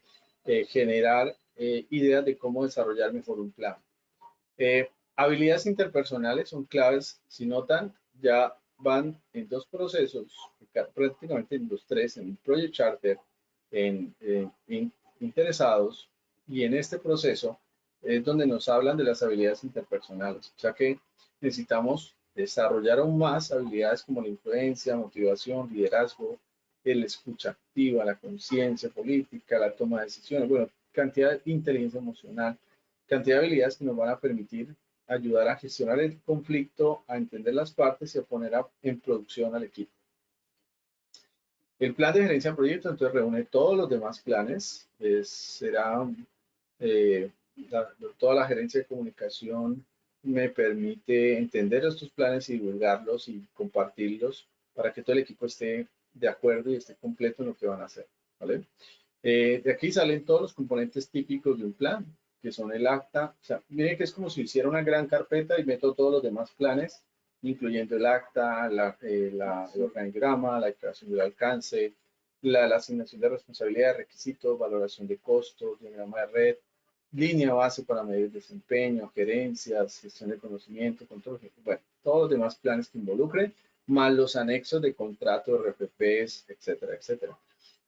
generar ideas de cómo desarrollar mejor un plan. Habilidades interpersonales son claves, si notan, ya van en dos procesos, prácticamente en los tres, en Project Charter, en interesados, y en este proceso es donde nos hablan de las habilidades interpersonales. O sea que necesitamos desarrollar aún más habilidades como la influencia, motivación, liderazgo, el escucha activa, la conciencia política, la toma de decisiones, bueno, cantidad de inteligencia emocional, cantidad de habilidades que nos van a permitir ayudar a gestionar el conflicto, a entender las partes y a poner en producción al equipo. El plan de gerencia de proyecto entonces reúne todos los demás planes, será toda la gerencia de comunicación me permite entender estos planes y divulgarlos y compartirlos para que todo el equipo esté de acuerdo y esté completo en lo que van a hacer, ¿vale? De aquí salen todos los componentes típicos de un plan, que son el acta. O sea, miren que es como si hiciera una gran carpeta y meto todos los demás planes, incluyendo el acta, el organigrama, la declaración del alcance, la asignación de responsabilidad, requisitos, valoración de costos, diagrama de red, línea base para medir desempeño, gerencias, gestión de conocimiento, control, bueno, todos los demás planes que involucren, más los anexos de contrato, RFPs, etcétera, etcétera.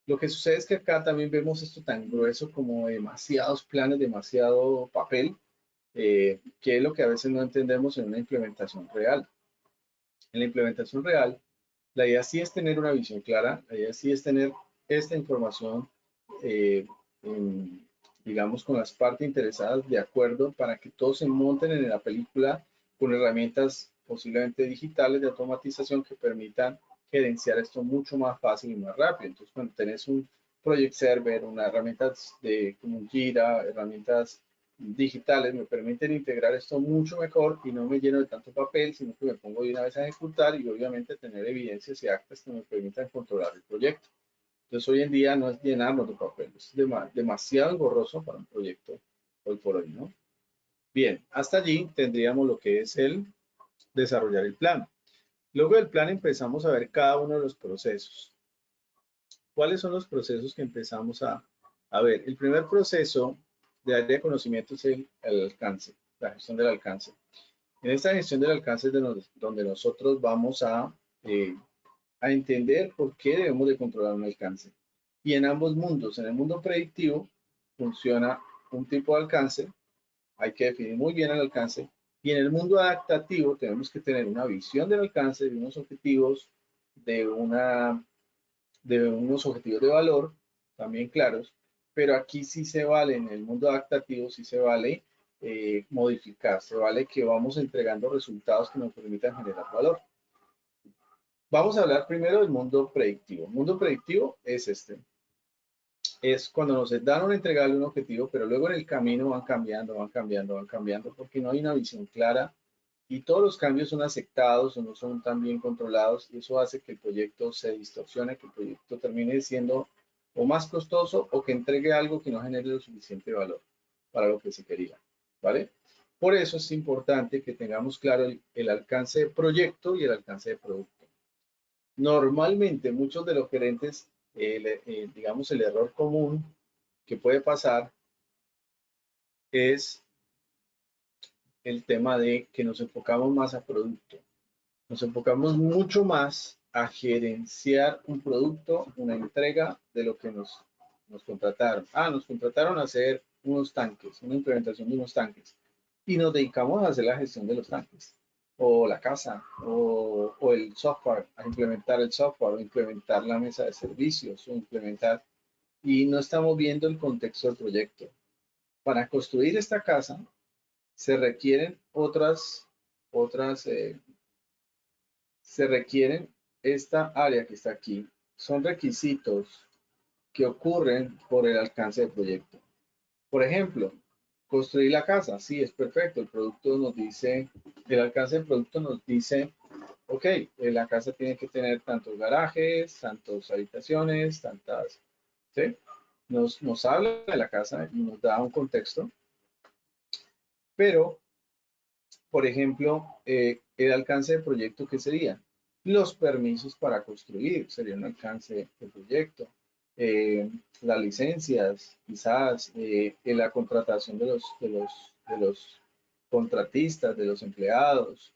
Lo que sucede es que acá también vemos esto tan grueso como demasiados planes, demasiado papel, que es lo que a veces no entendemos en una implementación real. En la implementación real, la idea sí es tener una visión clara, la idea sí es tener esta información, digamos, con las partes interesadas de acuerdo para que todos se monten en la película con herramientas posiblemente digitales de automatización que permitan gerenciar esto mucho más fácil y más rápido. Entonces, cuando tenés Project Server, unas herramientas como un Jira, herramientas digitales me permiten integrar esto mucho mejor y no me lleno de tanto papel, sino que me pongo de una vez a ejecutar y obviamente tener evidencias y actas que me permitan controlar el proyecto. Entonces hoy en día no es llenarnos de papel, es demasiado engorroso para un proyecto hoy por hoy, ¿no? Bien, hasta allí tendríamos lo que es el desarrollar el plan. Luego del plan empezamos a ver cada uno de los procesos. ¿Cuáles son los procesos que empezamos a ver? El primer proceso de área de conocimiento es el alcance, la gestión del alcance. En esta gestión del alcance es donde nosotros vamos a entender por qué debemos de controlar un alcance. Y en ambos mundos, en el mundo predictivo, funciona un tipo de alcance, hay que definir muy bien el alcance, y en el mundo adaptativo tenemos que tener una visión del alcance, de unos objetivos, de unos objetivos de valor también claros, pero aquí sí se vale, en el mundo adaptativo sí se vale modificar, se vale que vamos entregando resultados que nos permitan generar valor. Vamos a hablar primero del mundo predictivo. El mundo predictivo es es cuando nos dan un entregable un objetivo, pero luego en el camino van cambiando, van cambiando, van cambiando, porque no hay una visión clara y todos los cambios son aceptados o no son tan bien controlados y eso hace que el proyecto se distorsione, que el proyecto termine siendo o más costoso o que entregue algo que no genere lo suficiente valor para lo que se quería, ¿vale? Por eso es importante que tengamos claro el alcance de proyecto y el alcance de producto. Normalmente muchos de los gerentes, digamos, el error común que puede pasar es el tema de que nos enfocamos más a producto. Nos enfocamos mucho más a gerenciar un producto, una entrega de lo que nos contrataron. Nos contrataron a hacer unos tanques, una implementación de unos tanques. Y nos dedicamos a hacer la gestión de los tanques, o la casa, o el software, a implementar el software, o implementar la mesa de servicios, o implementar. Y no estamos viendo el contexto del proyecto. Para construir esta casa se requieren se requieren esta área que está aquí. Son requisitos que ocurren por el alcance del proyecto. Por ejemplo, construir la casa, sí, es perfecto. El producto nos dice, el alcance del producto nos dice, ok, la casa tiene que tener tantos garajes, tantas habitaciones, tantas, ¿sí? Nos habla de la casa y nos da un contexto, pero por ejemplo, el alcance del proyecto, ¿qué sería? Los permisos para construir, sería un alcance del proyecto. Las licencias, quizás, la contratación de los contratistas, de los empleados,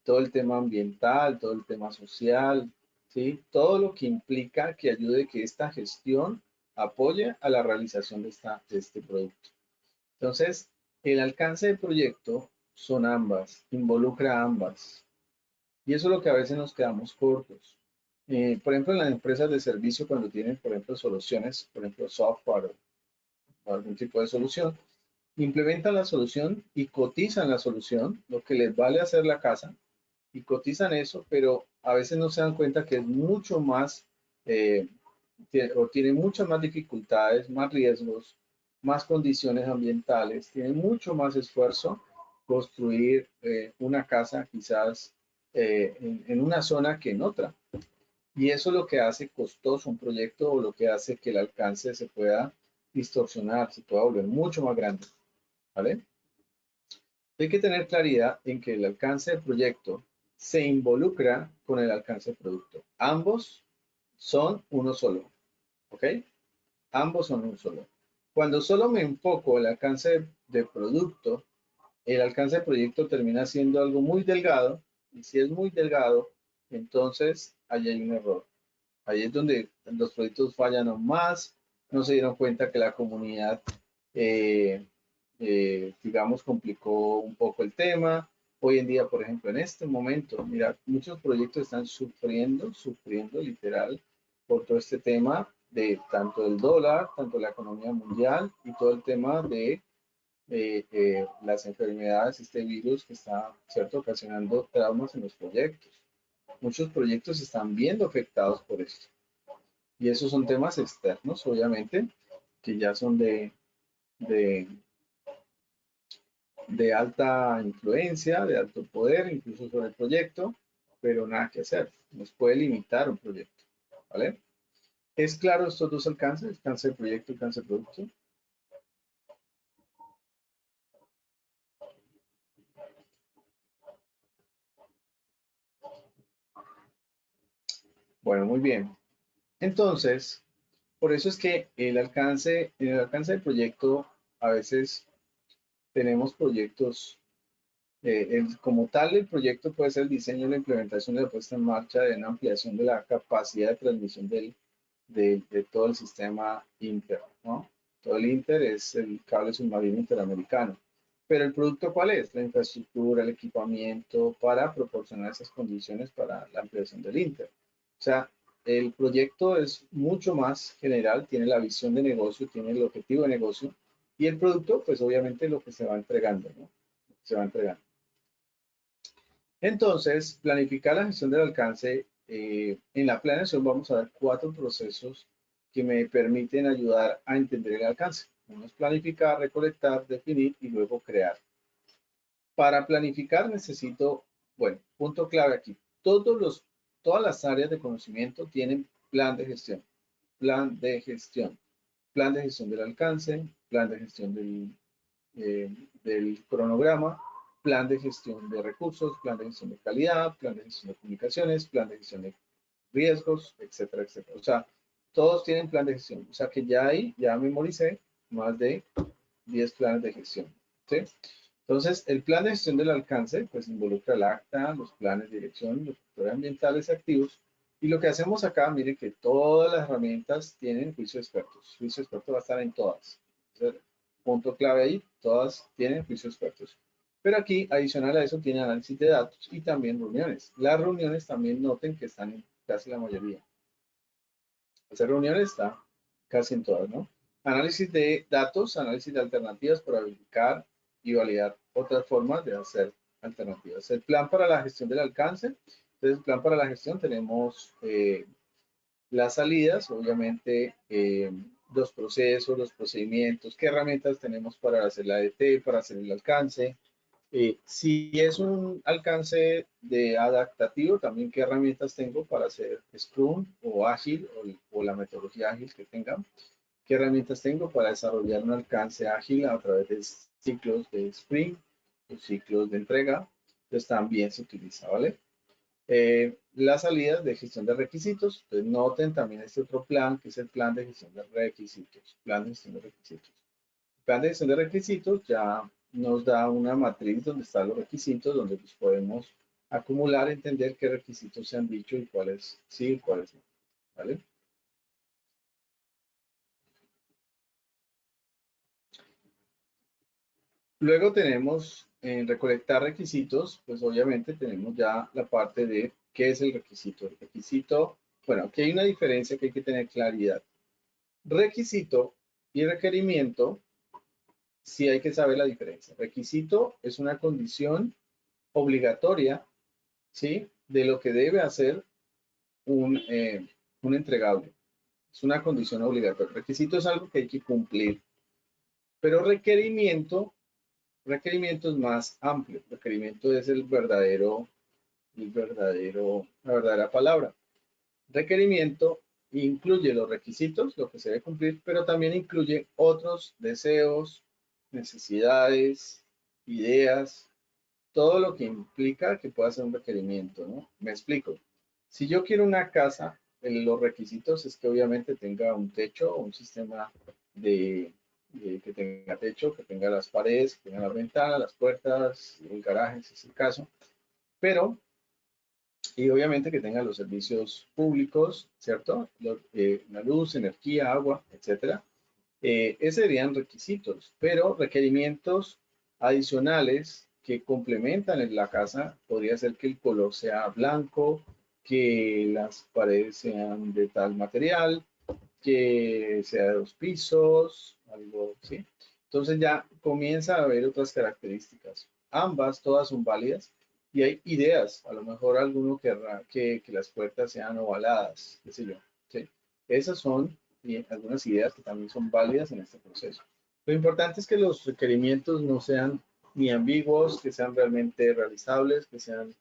todo el tema ambiental, todo el tema social, ¿sí? Todo lo que implica que ayude que esta gestión apoye a la realización de este producto. Entonces, el alcance del proyecto son ambas, involucra ambas. Y eso es lo que a veces nos quedamos cortos. Por ejemplo, en las empresas de servicio, cuando tienen, por ejemplo, soluciones, por ejemplo, software o algún tipo de solución, implementan la solución y cotizan la solución, lo que les vale hacer la casa, y cotizan eso, pero a veces no se dan cuenta que es mucho más, o tiene muchas más dificultades, más riesgos, más condiciones ambientales, tiene mucho más esfuerzo construir una casa quizás en una zona que en otra. Y eso es lo que hace costoso un proyecto o lo que hace que el alcance se pueda distorsionar, se pueda volver mucho más grande. ¿Vale? Hay que tener claridad en que el alcance del proyecto se involucra con el alcance del producto. Ambos son uno solo. ¿Ok? Ambos son un solo. Cuando solo me enfoco en el alcance de producto, el alcance de proyecto termina siendo algo muy delgado, y si es muy delgado, entonces ahí hay un error. Ahí es donde los proyectos fallan aún más, no se dieron cuenta que la comunidad, eh, digamos, complicó un poco el tema. Hoy en día, por ejemplo, en este momento, mira, muchos proyectos están sufriendo literal por todo este tema de tanto el dólar, tanto la economía mundial y todo el tema de las enfermedades, este virus que está, ¿cierto?, ocasionando traumas en los proyectos. Muchos proyectos se están viendo afectados por esto. Y esos son temas externos, obviamente, que ya son de alta influencia, de alto poder, incluso sobre el proyecto, pero nada que hacer. Nos puede limitar un proyecto, ¿vale? ¿Es claro estos dos alcances? Alcance de proyecto y alcance de producto. Bueno, muy bien. Entonces, por eso es que en el alcance del proyecto, a veces tenemos proyectos, como tal, el proyecto puede ser el diseño, la implementación de la puesta en marcha de una ampliación de la capacidad de transmisión de todo el sistema Inter, ¿no? Todo el Inter es el cable submarino interamericano. Pero el producto, ¿cuál es? La infraestructura, el equipamiento para proporcionar esas condiciones para la ampliación del Inter. O sea, el proyecto es mucho más general, tiene la visión de negocio, tiene el objetivo de negocio y el producto, pues obviamente lo que se va entregando, ¿no? Se va entregando. Entonces, planificar la gestión del alcance. En la planeación vamos a ver 4 procesos que me permiten ayudar a entender el alcance. Uno es planificar, recolectar, definir y luego crear. Para planificar necesito, bueno, punto clave aquí, todas las áreas de conocimiento tienen plan de gestión, plan de gestión, plan de gestión del alcance, plan de gestión del cronograma, plan de gestión de recursos, plan de gestión de calidad, plan de gestión de comunicaciones, plan de gestión de riesgos, etcétera, etcétera. O sea, todos tienen plan de gestión. O sea que ya memoricé más de 10 planes de gestión. ¿Sí? Entonces, el plan de gestión del alcance, pues involucra el acta, los planes de dirección, los factores ambientales activos. Y lo que hacemos acá, mire que todas las herramientas tienen juicio de expertos. Juicio de expertos va a estar en todas. Entonces, punto clave ahí, todas tienen juicio de expertos. Pero aquí, adicional a eso, tiene análisis de datos y también reuniones. Las reuniones también noten que están en casi la mayoría. Hacer reuniones está casi en todas, ¿no? Análisis de datos, análisis de alternativas para verificar y validar otras formas de hacer alternativas. El plan para la gestión del alcance. Entonces, el plan para la gestión tenemos las salidas, obviamente, los procesos, los procedimientos, qué herramientas tenemos para hacer la ADT, para hacer el alcance. Si es un alcance de adaptativo, también qué herramientas tengo para hacer Scrum o Ágil o la metodología ágil que tengan. ¿Qué herramientas tengo para desarrollar un alcance ágil a través de ciclos de sprint o ciclos de entrega? Entonces también se utiliza, ¿vale? Las salidas de gestión de requisitos. Entonces noten también este otro plan que es el plan de gestión de requisitos. Plan de gestión de requisitos. El plan de gestión de requisitos ya nos da una matriz donde están los requisitos, donde los podemos acumular, entender qué requisitos se han dicho y cuáles sí y cuáles no. ¿Vale? Luego tenemos en recolectar requisitos, pues obviamente tenemos ya la parte de qué es el requisito. El requisito, bueno, aquí hay una diferencia que hay que tener claridad. Requisito y requerimiento, sí hay que saber la diferencia. Requisito es una condición obligatoria, ¿sí? De lo que debe hacer un entregable. Es una condición obligatoria. Requisito es algo que hay que cumplir. Pero requerimiento es más amplio. Requerimiento es la verdadera palabra. Requerimiento incluye los requisitos, lo que se debe cumplir, pero también incluye otros deseos, necesidades, ideas, todo lo que implica que pueda ser un requerimiento, ¿no? Me explico. Si yo quiero una casa, los requisitos es que obviamente tenga un techo o un sistema que tenga techo, que tenga las paredes, que tenga las ventanas, las puertas, el garaje, si es el caso. Pero, y obviamente que tenga los servicios públicos, ¿cierto? La luz, energía, agua, etcétera. Esos serían requisitos, pero requerimientos adicionales que complementan en la casa podría ser que el color sea blanco, que las paredes sean de tal material, que sea de 2 pisos, algo así. Entonces ya comienza a haber otras características. Ambas, todas son válidas y hay ideas. A lo mejor alguno querrá que las puertas sean ovaladas, qué sé yo. ¿Sí? Esas son algunas ideas que también son válidas en este proceso. Lo importante es que los requerimientos no sean ni ambiguos, que sean realmente realizables, que sean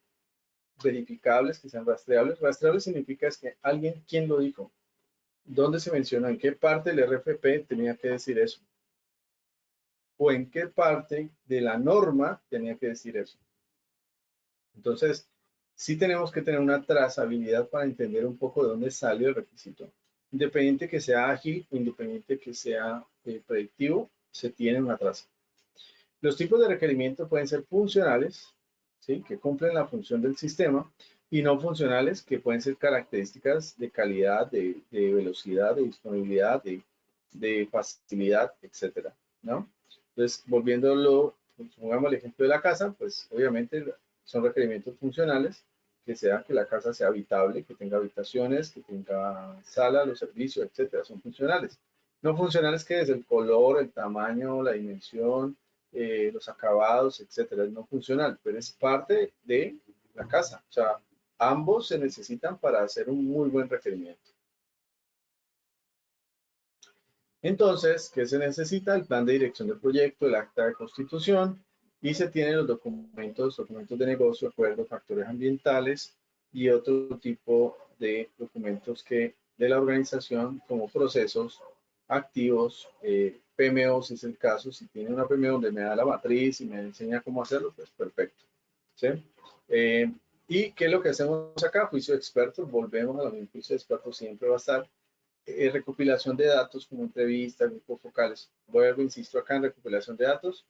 verificables, que sean rastreables. Rastreable significa es que alguien, ¿quién lo dijo? ¿Dónde se mencionó? ¿En qué parte del RFP tenía que decir eso? ¿O en qué parte de la norma tenía que decir eso? Entonces, sí tenemos que tener una trazabilidad para entender un poco de dónde salió el requisito. Independiente que sea ágil o independiente que sea predictivo, se tiene una traza. Los tipos de requerimiento pueden ser funcionales, ¿sí? Que cumplen la función del sistema, y no funcionales, que pueden ser características de calidad, de velocidad, de disponibilidad, de facilidad, etcétera, ¿no? Entonces, volviéndolo, pongamos el ejemplo de la casa, pues obviamente son requerimientos funcionales, que sea que la casa sea habitable, que tenga habitaciones, que tenga sala, los servicios, etcétera, son funcionales. No funcionales, que es el color, el tamaño, la dimensión, los acabados, etcétera, es no funcional, pero es parte de la casa. O sea, ambos se necesitan para hacer un muy buen requerimiento. Entonces, ¿qué se necesita? El plan de dirección del proyecto, el acta de constitución, y se tienen los documentos de negocio, acuerdos, factores ambientales y otro tipo de documentos que de la organización, como procesos activos, PMO, si es el caso. Si tiene una PMO donde me da la matriz y me enseña cómo hacerlo, pues perfecto, ¿sí? ¿Y qué es lo que hacemos acá? Juicio de expertos. Volvemos a lo mismo. Juicio de expertos siempre va a estar recopilación de datos como entrevistas, grupos focales. Vuelvo, insisto acá en recopilación de datos.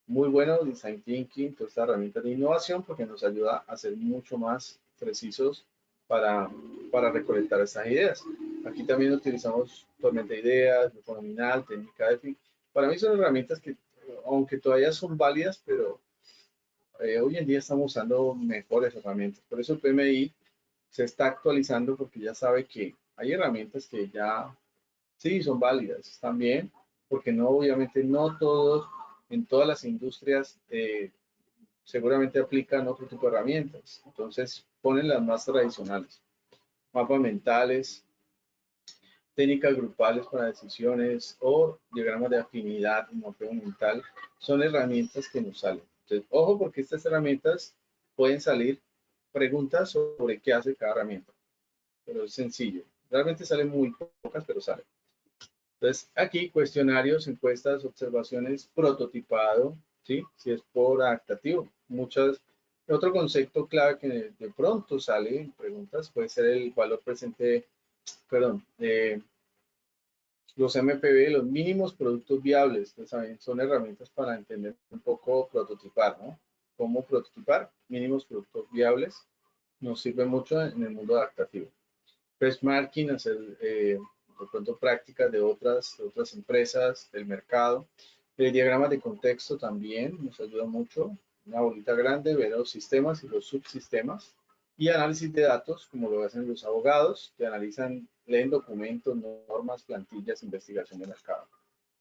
Muy bueno, Design Thinking, toda esta herramienta de innovación, porque nos ayuda a ser mucho más precisos para recolectar estas ideas. Aquí también utilizamos tormenta de ideas, grupo nominal, técnica de fin. Para mí son herramientas que, aunque todavía son válidas, pero hoy en día estamos usando mejores herramientas. Por eso el PMI se está actualizando, porque ya sabe que hay herramientas que ya sí son válidas también, porque no, obviamente no todos, en todas las industrias, seguramente aplican otro tipo de herramientas. Entonces ponen las más tradicionales, mapas mentales, técnicas grupales para decisiones o diagramas de afinidad, mapeo mental, son herramientas que nos salen. Entonces, ojo, porque estas herramientas pueden salir preguntas sobre qué hace cada herramienta, pero es sencillo. Realmente salen muy pocas, pero salen. Entonces, aquí cuestionarios, encuestas, observaciones, prototipado, ¿sí? Si es por adaptativo. Otro concepto clave que de pronto sale en preguntas puede ser el valor presente, perdón, los MPV, los mínimos productos viables. Pues, ¿saben? Son herramientas para entender un poco prototipar, ¿no? ¿Cómo prototipar? Mínimos productos viables nos sirve mucho en el mundo adaptativo. Benchmarking, hacer de pronto prácticas de otras empresas del mercado. Diagramas de contexto también nos ayuda mucho. Una bolita grande, ver los sistemas y los subsistemas. Y análisis de datos, como lo hacen los abogados, que analizan, leen documentos, normas, plantillas, investigación de mercado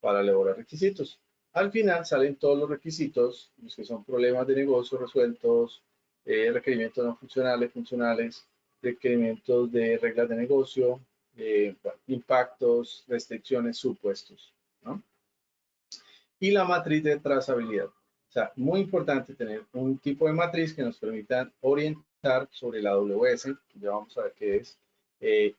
para elaborar requisitos. Al final salen todos los requisitos, los que son problemas de negocio resueltos, requerimientos no funcionales, funcionales, requerimientos de reglas de negocio, impactos, restricciones, supuestos, ¿no? Y la matriz de trazabilidad. O sea, muy importante tener un tipo de matriz que nos permita orientar sobre la AWS, ya vamos a ver qué es,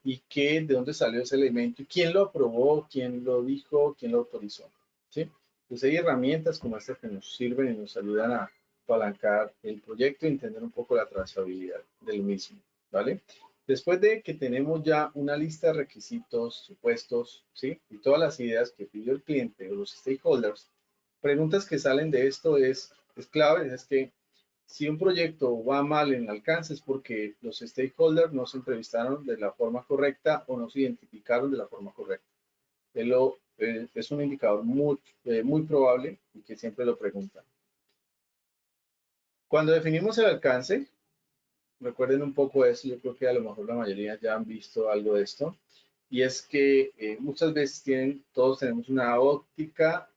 y de dónde salió ese elemento, y quién lo aprobó, quién lo dijo, quién lo autorizó, ¿sí? Entonces hay herramientas como estas que nos sirven y nos ayudan a apalancar el proyecto y entender un poco la trazabilidad del mismo, ¿vale? Después de que tenemos ya una lista de requisitos, supuestos, ¿sí? Y todas las ideas que pidió el cliente o los stakeholders, preguntas que salen de esto es clave, es que si un proyecto va mal en alcance es porque los stakeholders no se entrevistaron de la forma correcta o no se identificaron de la forma correcta. Es un indicador muy probable y que siempre lo preguntan. Cuando definimos el alcance, recuerden un poco eso, yo creo que a lo mejor la mayoría ya han visto algo de esto, y es que muchas veces todos tenemos una óptica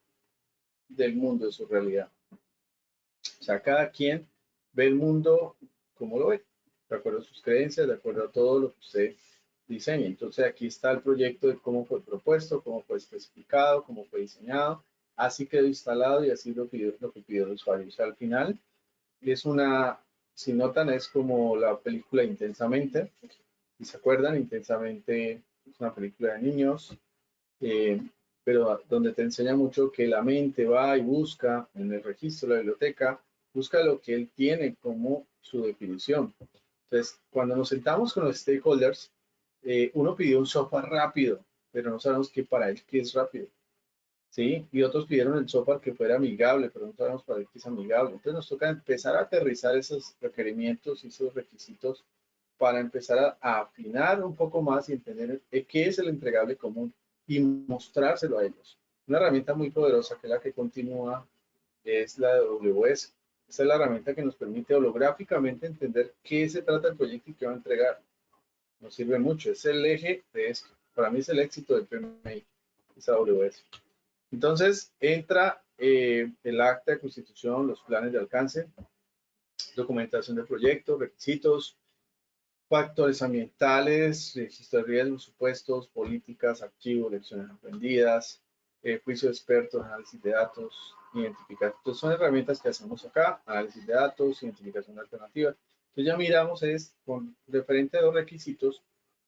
del mundo, de su realidad. O sea, cada quien ve el mundo como lo ve, de acuerdo a sus creencias, de acuerdo a todo lo que usted diseñe. Entonces aquí está el proyecto de cómo fue propuesto, cómo fue especificado, cómo fue diseñado, así quedó instalado y así lo que pidió el usuario. O sea, al final es una, si notan, es como la película Intensamente. Si se acuerdan, Intensamente es una película de niños, eh, pero donde te enseña mucho que la mente va y busca en el registro de la biblioteca, busca lo que él tiene como su definición. Entonces, cuando nos sentamos con los stakeholders, uno pidió un software rápido, pero no sabemos qué para él qué es rápido. ¿Sí? Y otros pidieron el software que fuera amigable, pero no sabemos para qué es amigable. Entonces nos toca empezar a aterrizar esos requerimientos y esos requisitos para empezar a afinar un poco más y entender qué es el entregable común y mostrárselo a ellos. Una herramienta muy poderosa que es la que continúa es la de AWS. Esta es la herramienta que nos permite holográficamente entender qué se trata el proyecto y qué va a entregar. Nos sirve mucho, es el eje de esto. Para mí es el éxito del PMI, es AWS. Entonces entra el acta de constitución, los planes de alcance, documentación de proyecto, requisitos, factores ambientales, registro de riesgos, supuestos, políticas, archivos, lecciones aprendidas, juicio de expertos, análisis de datos, identificación. Entonces son herramientas que hacemos acá, análisis de datos, identificación de alternativas. Entonces ya miramos es con referente a los requisitos,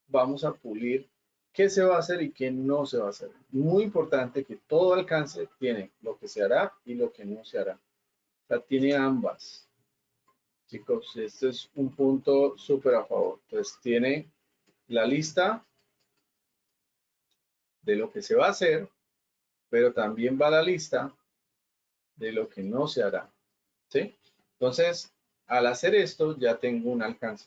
vamos a pulir qué se va a hacer y qué no se va a hacer. Muy importante que todo alcance tiene lo que se hará y lo que no se hará. O sea, tiene ambas. Chicos, este es un punto súper a favor. Entonces, tiene la lista de lo que se va a hacer, pero también va la lista de lo que no se hará. ¿Sí? Entonces, al hacer esto, ya tengo un alcance,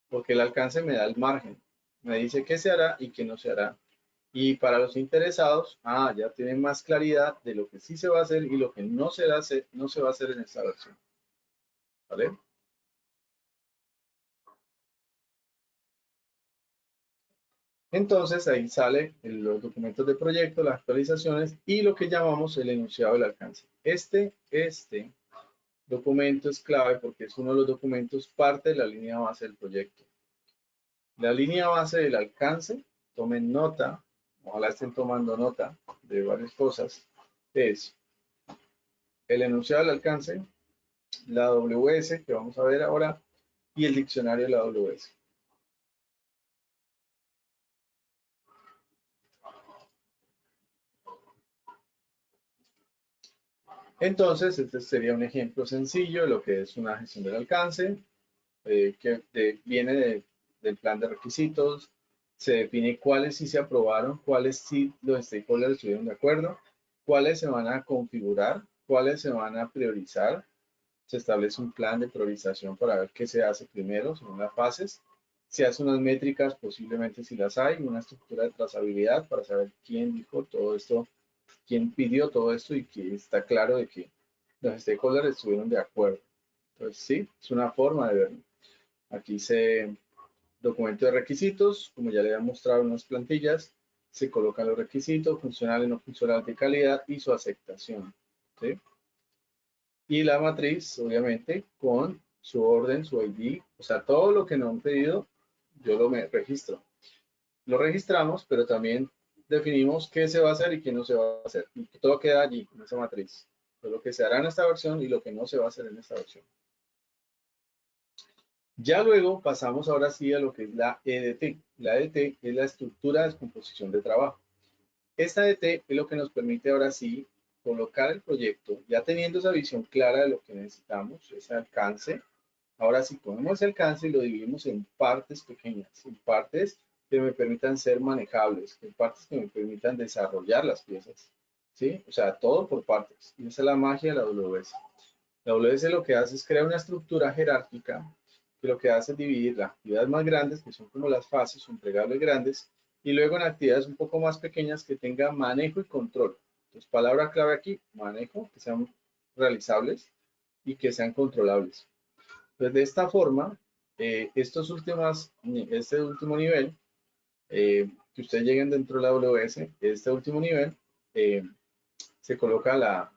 porque el alcance me da el margen. Me dice qué se hará y qué no se hará. Y para los interesados, ya tienen más claridad de lo que sí se va a hacer y lo que no se va a hacer, no se va a hacer en esta versión. ¿Vale? Entonces ahí sale los documentos de proyecto, las actualizaciones y lo que llamamos el enunciado del alcance. Este documento es clave porque es uno de los documentos parte de la línea base del proyecto. La línea base del alcance, tomen nota, ojalá estén tomando nota de varias cosas, es el enunciado del alcance, la AWS que vamos a ver ahora y el diccionario de la AWS. Entonces, este sería un ejemplo sencillo de lo que es una gestión del alcance, viene del plan de requisitos, se define cuáles sí se aprobaron, cuáles sí los stakeholders estuvieron de acuerdo, cuáles se van a configurar, cuáles se van a priorizar. Se establece un plan de priorización para ver qué se hace primero, según las fases. Se hace unas métricas, posiblemente si las hay, una estructura de trazabilidad para saber quién dijo todo esto, quién pidió todo esto y que está claro de que los stakeholders estuvieron de acuerdo. Entonces, sí, es una forma de verlo. Aquí se documento de requisitos, como ya le he mostrado en unas plantillas, se colocan los requisitos, funcionales, no funcionales de calidad y su aceptación. ¿Sí? Y la matriz, obviamente, con su orden, su ID, o sea, todo lo que nos han pedido, yo lo registro. Lo registramos, pero también definimos qué se va a hacer y qué no se va a hacer. Y todo queda allí, en esa matriz. De lo que se hará en esta versión y lo que no se va a hacer en esta versión. Ya luego pasamos ahora sí a lo que es la EDT. La EDT es la estructura de descomposición de trabajo. Esta EDT es lo que nos permite ahora sí colocar el proyecto, ya teniendo esa visión clara de lo que necesitamos, ese alcance. Ahora sí ponemos ese alcance y lo dividimos en partes pequeñas, en partes que me permitan ser manejables, en partes que me permitan desarrollar las piezas. ¿Sí? O sea, todo por partes. Y esa es la magia de la AWS. La AWS lo que hace es crear una estructura jerárquica que lo que hace es dividir las actividades más grandes, que son como las fases o entregables grandes, y luego en actividades un poco más pequeñas que tengan manejo y control. Entonces, palabra clave aquí, manejo, que sean realizables y que sean controlables. Entonces, de esta forma, este último nivel, que ustedes lleguen dentro de la AWS, este último nivel, se coloca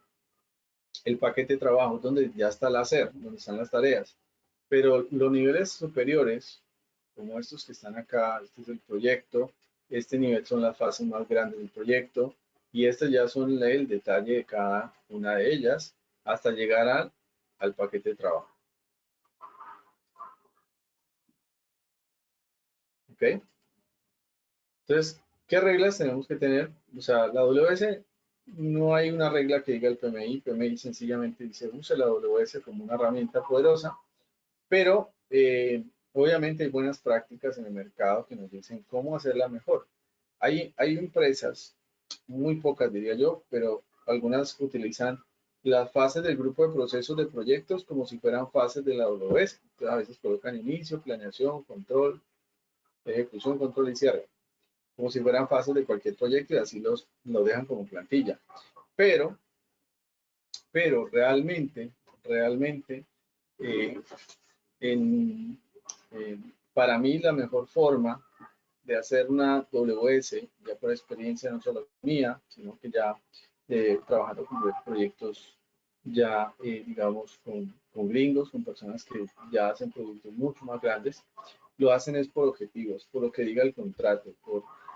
el paquete de trabajo donde ya está el hacer, donde están las tareas. Pero los niveles superiores como estos que están acá. Este es el proyecto, este nivel son las fases más grandes del proyecto y estas ya son el detalle de cada una de ellas hasta llegar al paquete de trabajo. ¿Ok? Entonces, ¿qué reglas tenemos que tener? O sea, la WS, no hay una regla que diga el PMI. PMI sencillamente dice, use la WS como una herramienta poderosa, pero obviamente hay buenas prácticas en el mercado que nos dicen cómo hacerla mejor. Hay empresas, muy pocas diría yo, pero algunas utilizan las fases del grupo de procesos de proyectos como si fueran fases de la WS. Entonces, a veces colocan inicio, planeación, control, ejecución, control y cierre, como si fueran fases de cualquier proyecto y así los dejan como plantilla. Pero realmente, eh, en, para mí la mejor forma de hacer una WS, ya por experiencia no solo mía, sino que ya trabajando con proyectos ya, digamos, con gringos, con personas que ya hacen productos mucho más grandes, lo hacen es por objetivos, por lo que diga el contrato,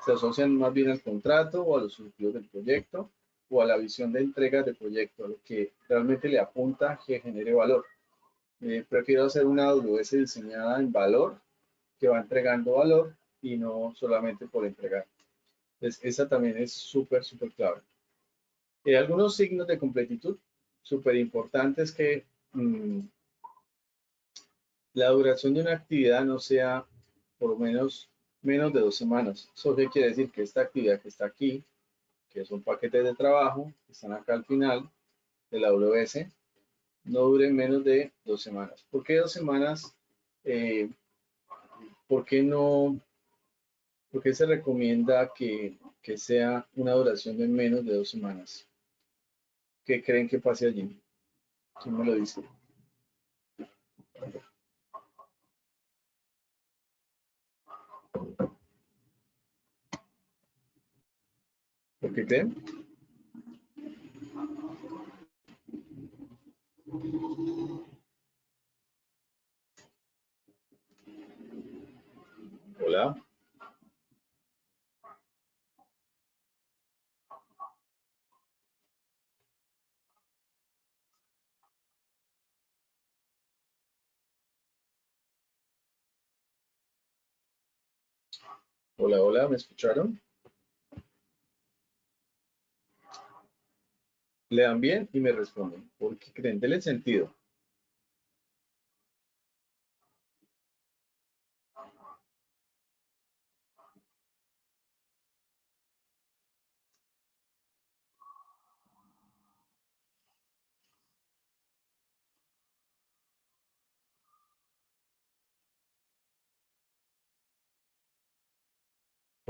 se asocian más bien al contrato o a los objetivos del proyecto o a la visión de entrega del proyecto, a lo que realmente le apunta que genere valor. Prefiero hacer una AWS diseñada en valor, que va entregando valor y no solamente por entregar. Entonces, esa también es súper, súper clave. Algunos signos de completitud súper importantes que la duración de una actividad no sea por lo menos de 2 semanas. ¿Eso qué quiere decir? Que esta actividad que está aquí, que son paquetes de trabajo, que están acá al final de la AWS, no duren menos de 2 semanas. ¿Por qué 2 semanas? ¿Por qué no? ¿Por qué se recomienda que sea una duración de menos de 2 semanas? ¿Qué creen que pase allí? ¿Quién me lo dice? ¿Por qué creen? Hola. Hola, hola, ¿me escucharon? Le dan bien y me responden. ¿Por qué creen? Denle sentido.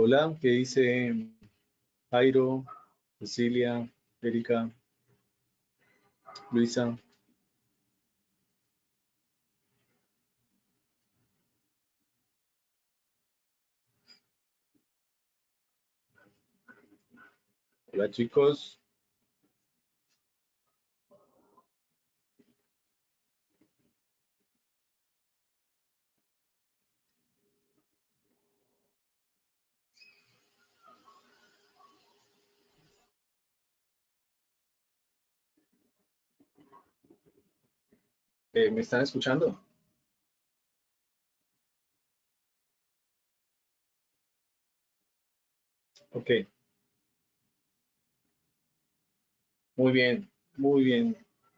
Hola, ¿qué dice Jairo, Cecilia, Erika, Luisa? Hola, chicos. ¿Me están escuchando? Ok, muy bien, muy bien.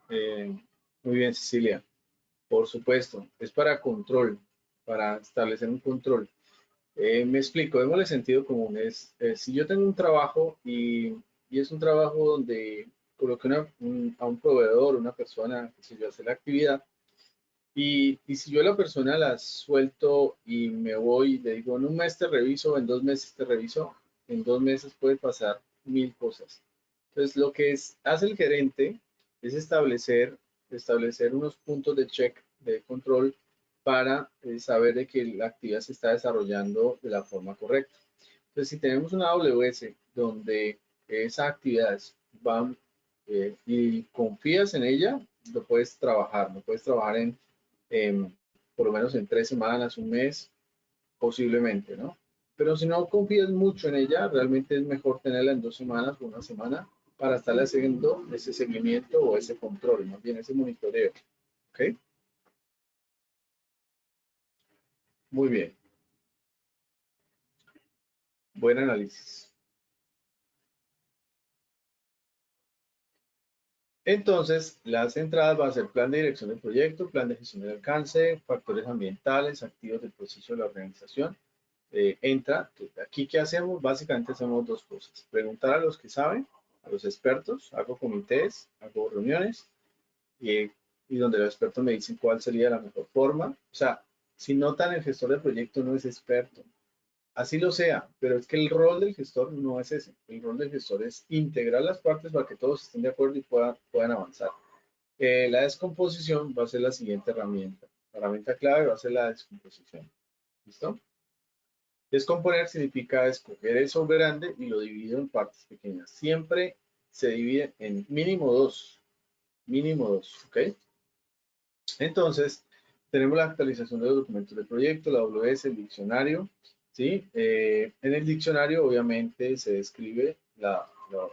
eh, Muy bien, Cecilia. Por supuesto, es para control, para establecer un control. Me explico, démosle sentido común. Si yo tengo un trabajo y es un trabajo donde coloqué a un proveedor, una persona, que se yo, hace la actividad, y si yo a la persona la suelto y me voy, le digo, en un mes te reviso, en 2 meses te reviso, en 2 meses puede pasar 1000 cosas. Entonces, lo que hace el gerente es establecer unos puntos de check, de control, para saber de que la actividad se está desarrollando de la forma correcta. Entonces, si tenemos una AWS donde esas actividades van y confías en ella, lo puedes trabajar en por lo menos en 3 semanas, un mes, posiblemente, ¿no? Pero si no confías mucho en ella, realmente es mejor tenerla en 2 semanas o una semana para estarle haciendo ese seguimiento o ese control, más bien ese monitoreo. ¿Ok? Muy bien. Buen análisis. Entonces, las entradas va a ser plan de dirección del proyecto, plan de gestión del alcance, factores ambientales, activos del proceso de la organización. Entra, aquí ¿qué hacemos? Básicamente hacemos dos cosas. Preguntar a los que saben, a los expertos, hago comités, hago reuniones y donde los expertos me dicen cuál sería la mejor forma. O sea, si notan, el gestor del proyecto no es experto. Así lo sea, pero es que el rol del gestor no es ese. El rol del gestor es integrar las partes para que todos estén de acuerdo y puedan avanzar. La descomposición va a ser la siguiente herramienta. La herramienta clave va a ser la descomposición. ¿Listo? Descomponer significa escoger el sobre grande y lo divido en partes pequeñas. Siempre se divide en mínimo dos. Mínimo dos, ¿ok? Entonces, tenemos la actualización de los documentos del proyecto, la AWS, el diccionario, ¿sí? En el diccionario, obviamente, se describe la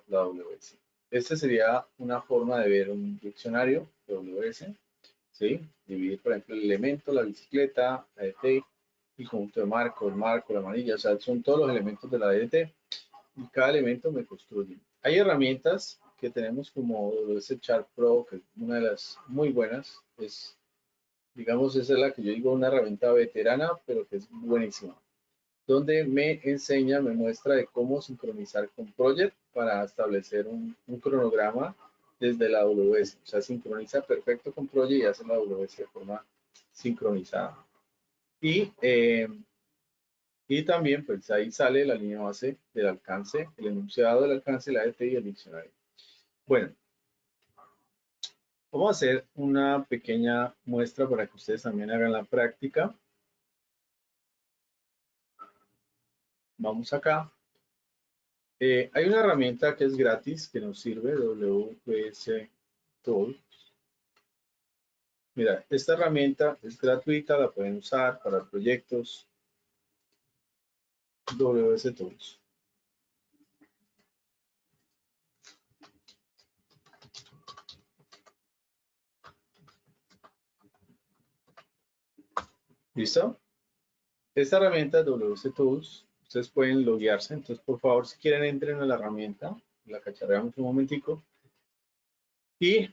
AWS. Esta sería una forma de ver un diccionario de AWS, ¿sí? Dividir, por ejemplo, el elemento, la bicicleta, la DT, el conjunto de marco, el marco, la manilla, o sea, son todos los elementos de la DT y cada elemento me construye. Hay herramientas que tenemos como AWS Chart Pro, que es una de las muy buenas, es, digamos, esa es la que yo digo una herramienta veterana, pero que es buenísima, donde me enseña, me muestra de cómo sincronizar con Project para establecer un cronograma desde la AWS. O sea, sincroniza perfecto con Project y hace la AWS de forma sincronizada. Y también, pues ahí sale la línea base del alcance, el enunciado del alcance, la ET y el diccionario. Bueno, vamos a hacer una pequeña muestra para que ustedes también hagan la práctica. Vamos acá. Hay una herramienta que es gratis, que nos sirve, WPS Tools. Mira, esta herramienta es gratuita, la pueden usar para proyectos WPS Tools. ¿Listo? Esta herramienta WPS Tools, ustedes pueden loguearse, entonces por favor si quieren entren a la herramienta, la cacharreamos un momentico. Y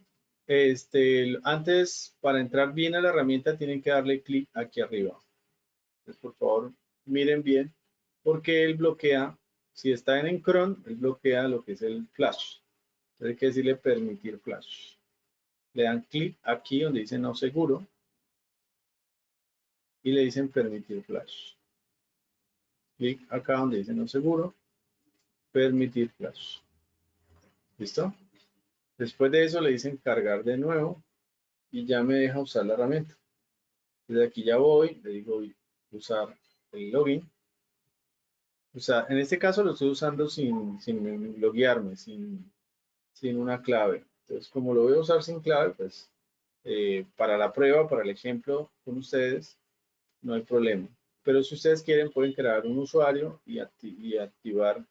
antes, para entrar bien a la herramienta, tienen que darle clic aquí arriba. Entonces, por favor, miren bien, porque él bloquea, si está en Chrome, él bloquea lo que es el flash. Entonces hay que decirle permitir flash. Le dan clic aquí donde dice no seguro y le dicen permitir flash. Clic acá donde dice no seguro, permitir flash. ¿Listo? Después de eso le dicen cargar de nuevo y ya me deja usar la herramienta. Desde aquí ya voy, le digo usar el login. O sea, en este caso lo estoy usando sin loguearme, sin una clave. Entonces, como lo voy a usar sin clave, pues para la prueba, para el ejemplo con ustedes, no hay problema. Pero si ustedes quieren, pueden crear un usuario y activar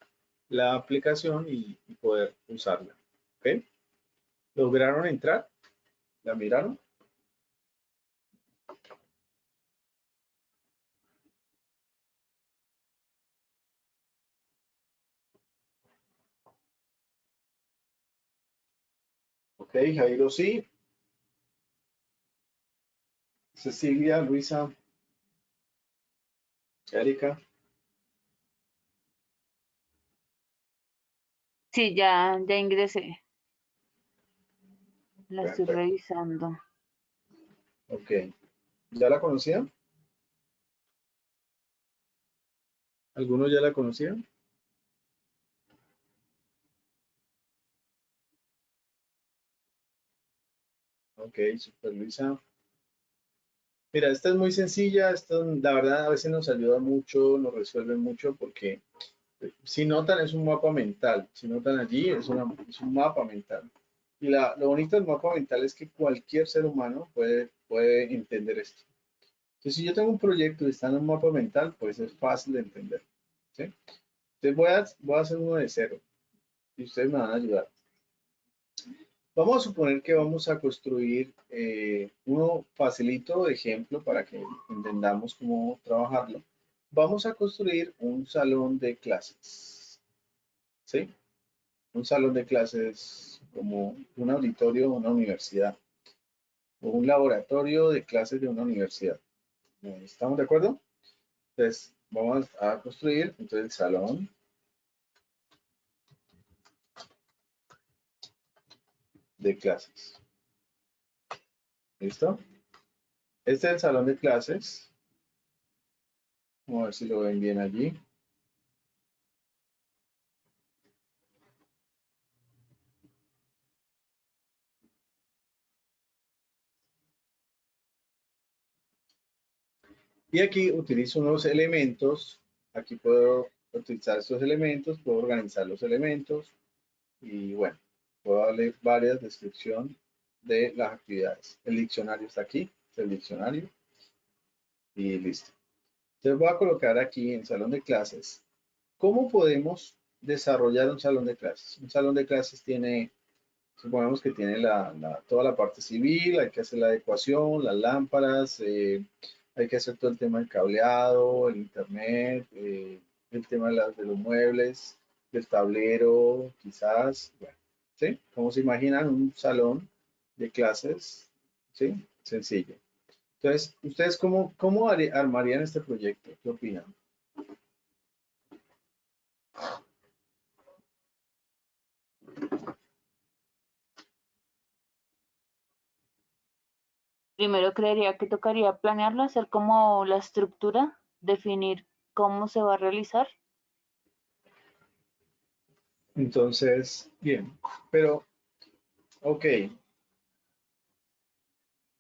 la aplicación y poder usarla. ¿Ok? ¿Lograron entrar? ¿La miraron? Ok, Jairo sí. Cecilia, Luisa, Erika. Sí, ya ingresé. La estoy Perfecto. revisando. Ok. ¿Ya la conocían? ¿Algunos ya la conocían? Ok, super Luisa. Mira, esta es muy sencilla, esta la verdad a veces nos ayuda mucho, nos resuelve mucho porque si notan es un mapa mental, si notan allí es un mapa mental. Y lo bonito del mapa mental es que cualquier ser humano puede entender esto. Entonces, si yo tengo un proyecto y está en un mapa mental, pues es fácil de entender. ¿Sí? Entonces, voy a hacer uno de cero y ustedes me van a ayudar. Vamos a suponer que vamos a construir uno facilito de ejemplo para que entendamos cómo trabajarlo. Vamos a construir un salón de clases. ¿Sí? Un salón de clases como un auditorio de una universidad o un laboratorio de clases de una universidad. ¿Estamos de acuerdo? Entonces, vamos a construir entonces el salón de clases. ¿Listo? Este es el salón de clases. Vamos a ver si lo ven bien allí. Y aquí utilizo unos elementos. Aquí puedo utilizar estos elementos, puedo organizar los elementos y bueno, puedo darle varias descripciones de las actividades. El diccionario está aquí, es el diccionario y listo. Entonces voy a colocar aquí en salón de clases. ¿Cómo podemos desarrollar un salón de clases? Un salón de clases tiene, supongamos que tiene toda la parte civil, hay que hacer la adecuación, las lámparas, hay que hacer todo el tema del cableado, el internet, el tema de los muebles, del tablero, quizás, bueno, ¿sí? Como se imaginan, un salón de clases, ¿sí? Sencillo. Entonces, ¿ustedes cómo armarían este proyecto? ¿Qué opinan? Primero creería que tocaría planearlo, hacer como la estructura, definir cómo se va a realizar. Entonces, bien, pero, ok,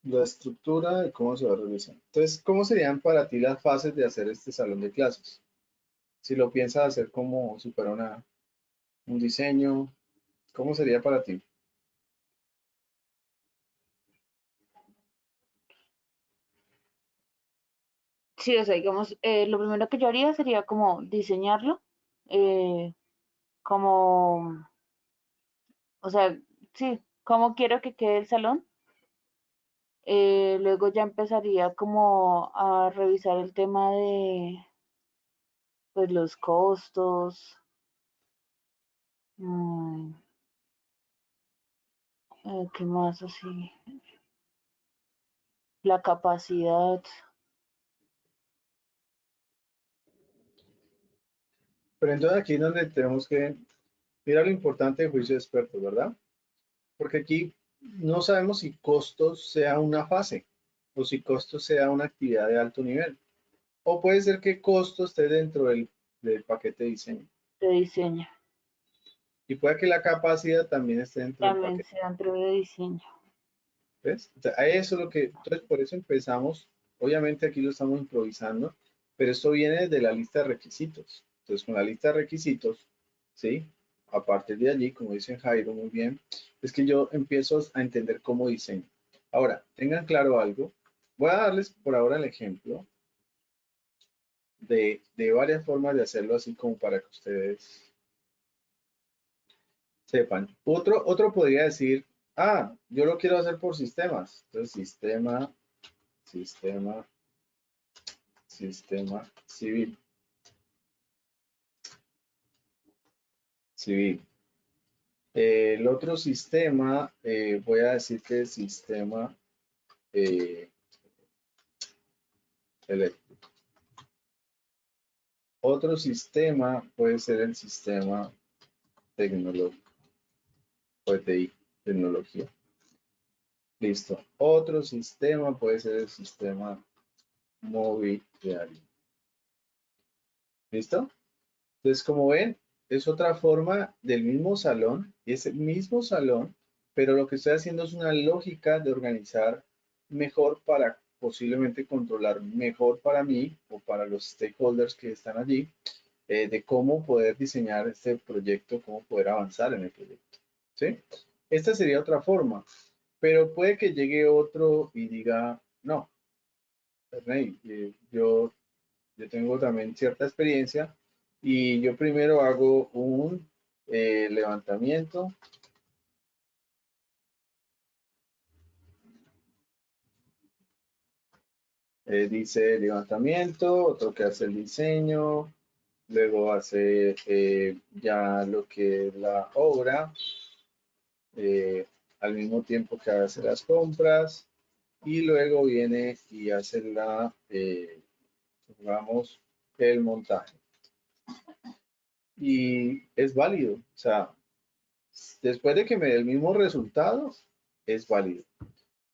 la estructura de cómo se va a realizar. Entonces, ¿cómo serían para ti las fases de hacer este salón de clases? Si lo piensas hacer como si fuera un diseño, ¿cómo sería para ti? Sí, o sea, digamos, lo primero que yo haría sería como diseñarlo, eh, como, o sea, sí, cómo quiero que quede el salón. Luego ya empezaría como a revisar el tema de, pues, los costos, mm, ¿qué más así? La capacidad. Pero entonces aquí es donde tenemos que mirar lo importante del juicio de expertos, ¿verdad? Porque aquí no sabemos si costos sea una fase o si costos sea una actividad de alto nivel. O puede ser que costo esté dentro del paquete de diseño. De diseño. Y puede que la capacidad también esté dentro del También paquete. sea dentro de diseño. ¿Ves? O sea, a eso es lo que, entonces por eso empezamos, obviamente aquí lo estamos improvisando, pero esto viene de la lista de requisitos. Entonces con la lista de requisitos, ¿sí? A partir de allí, como dice Jairo muy bien, es que yo empiezo a entender cómo diseño. Ahora, tengan claro algo. Voy a darles por ahora el ejemplo de varias formas de hacerlo, así como para que ustedes sepan. Otro podría decir, ah, yo lo quiero hacer por sistemas. Entonces, sistema civil. Civil. El otro sistema, voy a decir que es sistema eh, eléctrico. Otro sistema puede ser el sistema tecnológico, o de TI, tecnología. Listo. Otro sistema puede ser el sistema mobiliario. ¿Listo? Entonces, como ven, es otra forma del mismo salón, es el mismo salón, pero lo que estoy haciendo es una lógica de organizar mejor para posiblemente controlar mejor para mí o para los stakeholders que están allí, de cómo poder diseñar este proyecto, cómo poder avanzar en el proyecto. ¿Sí? Esta sería otra forma, pero puede que llegue otro y diga, no, Ernei, yo tengo también cierta experiencia y yo primero hago un levantamiento. Dice levantamiento, otro que hace el diseño, luego hace ya lo que es la obra, eh, al mismo tiempo que hace las compras, y luego viene y hace digamos, el montaje. Y es válido, o sea, después de que me dé el mismo resultado, es válido.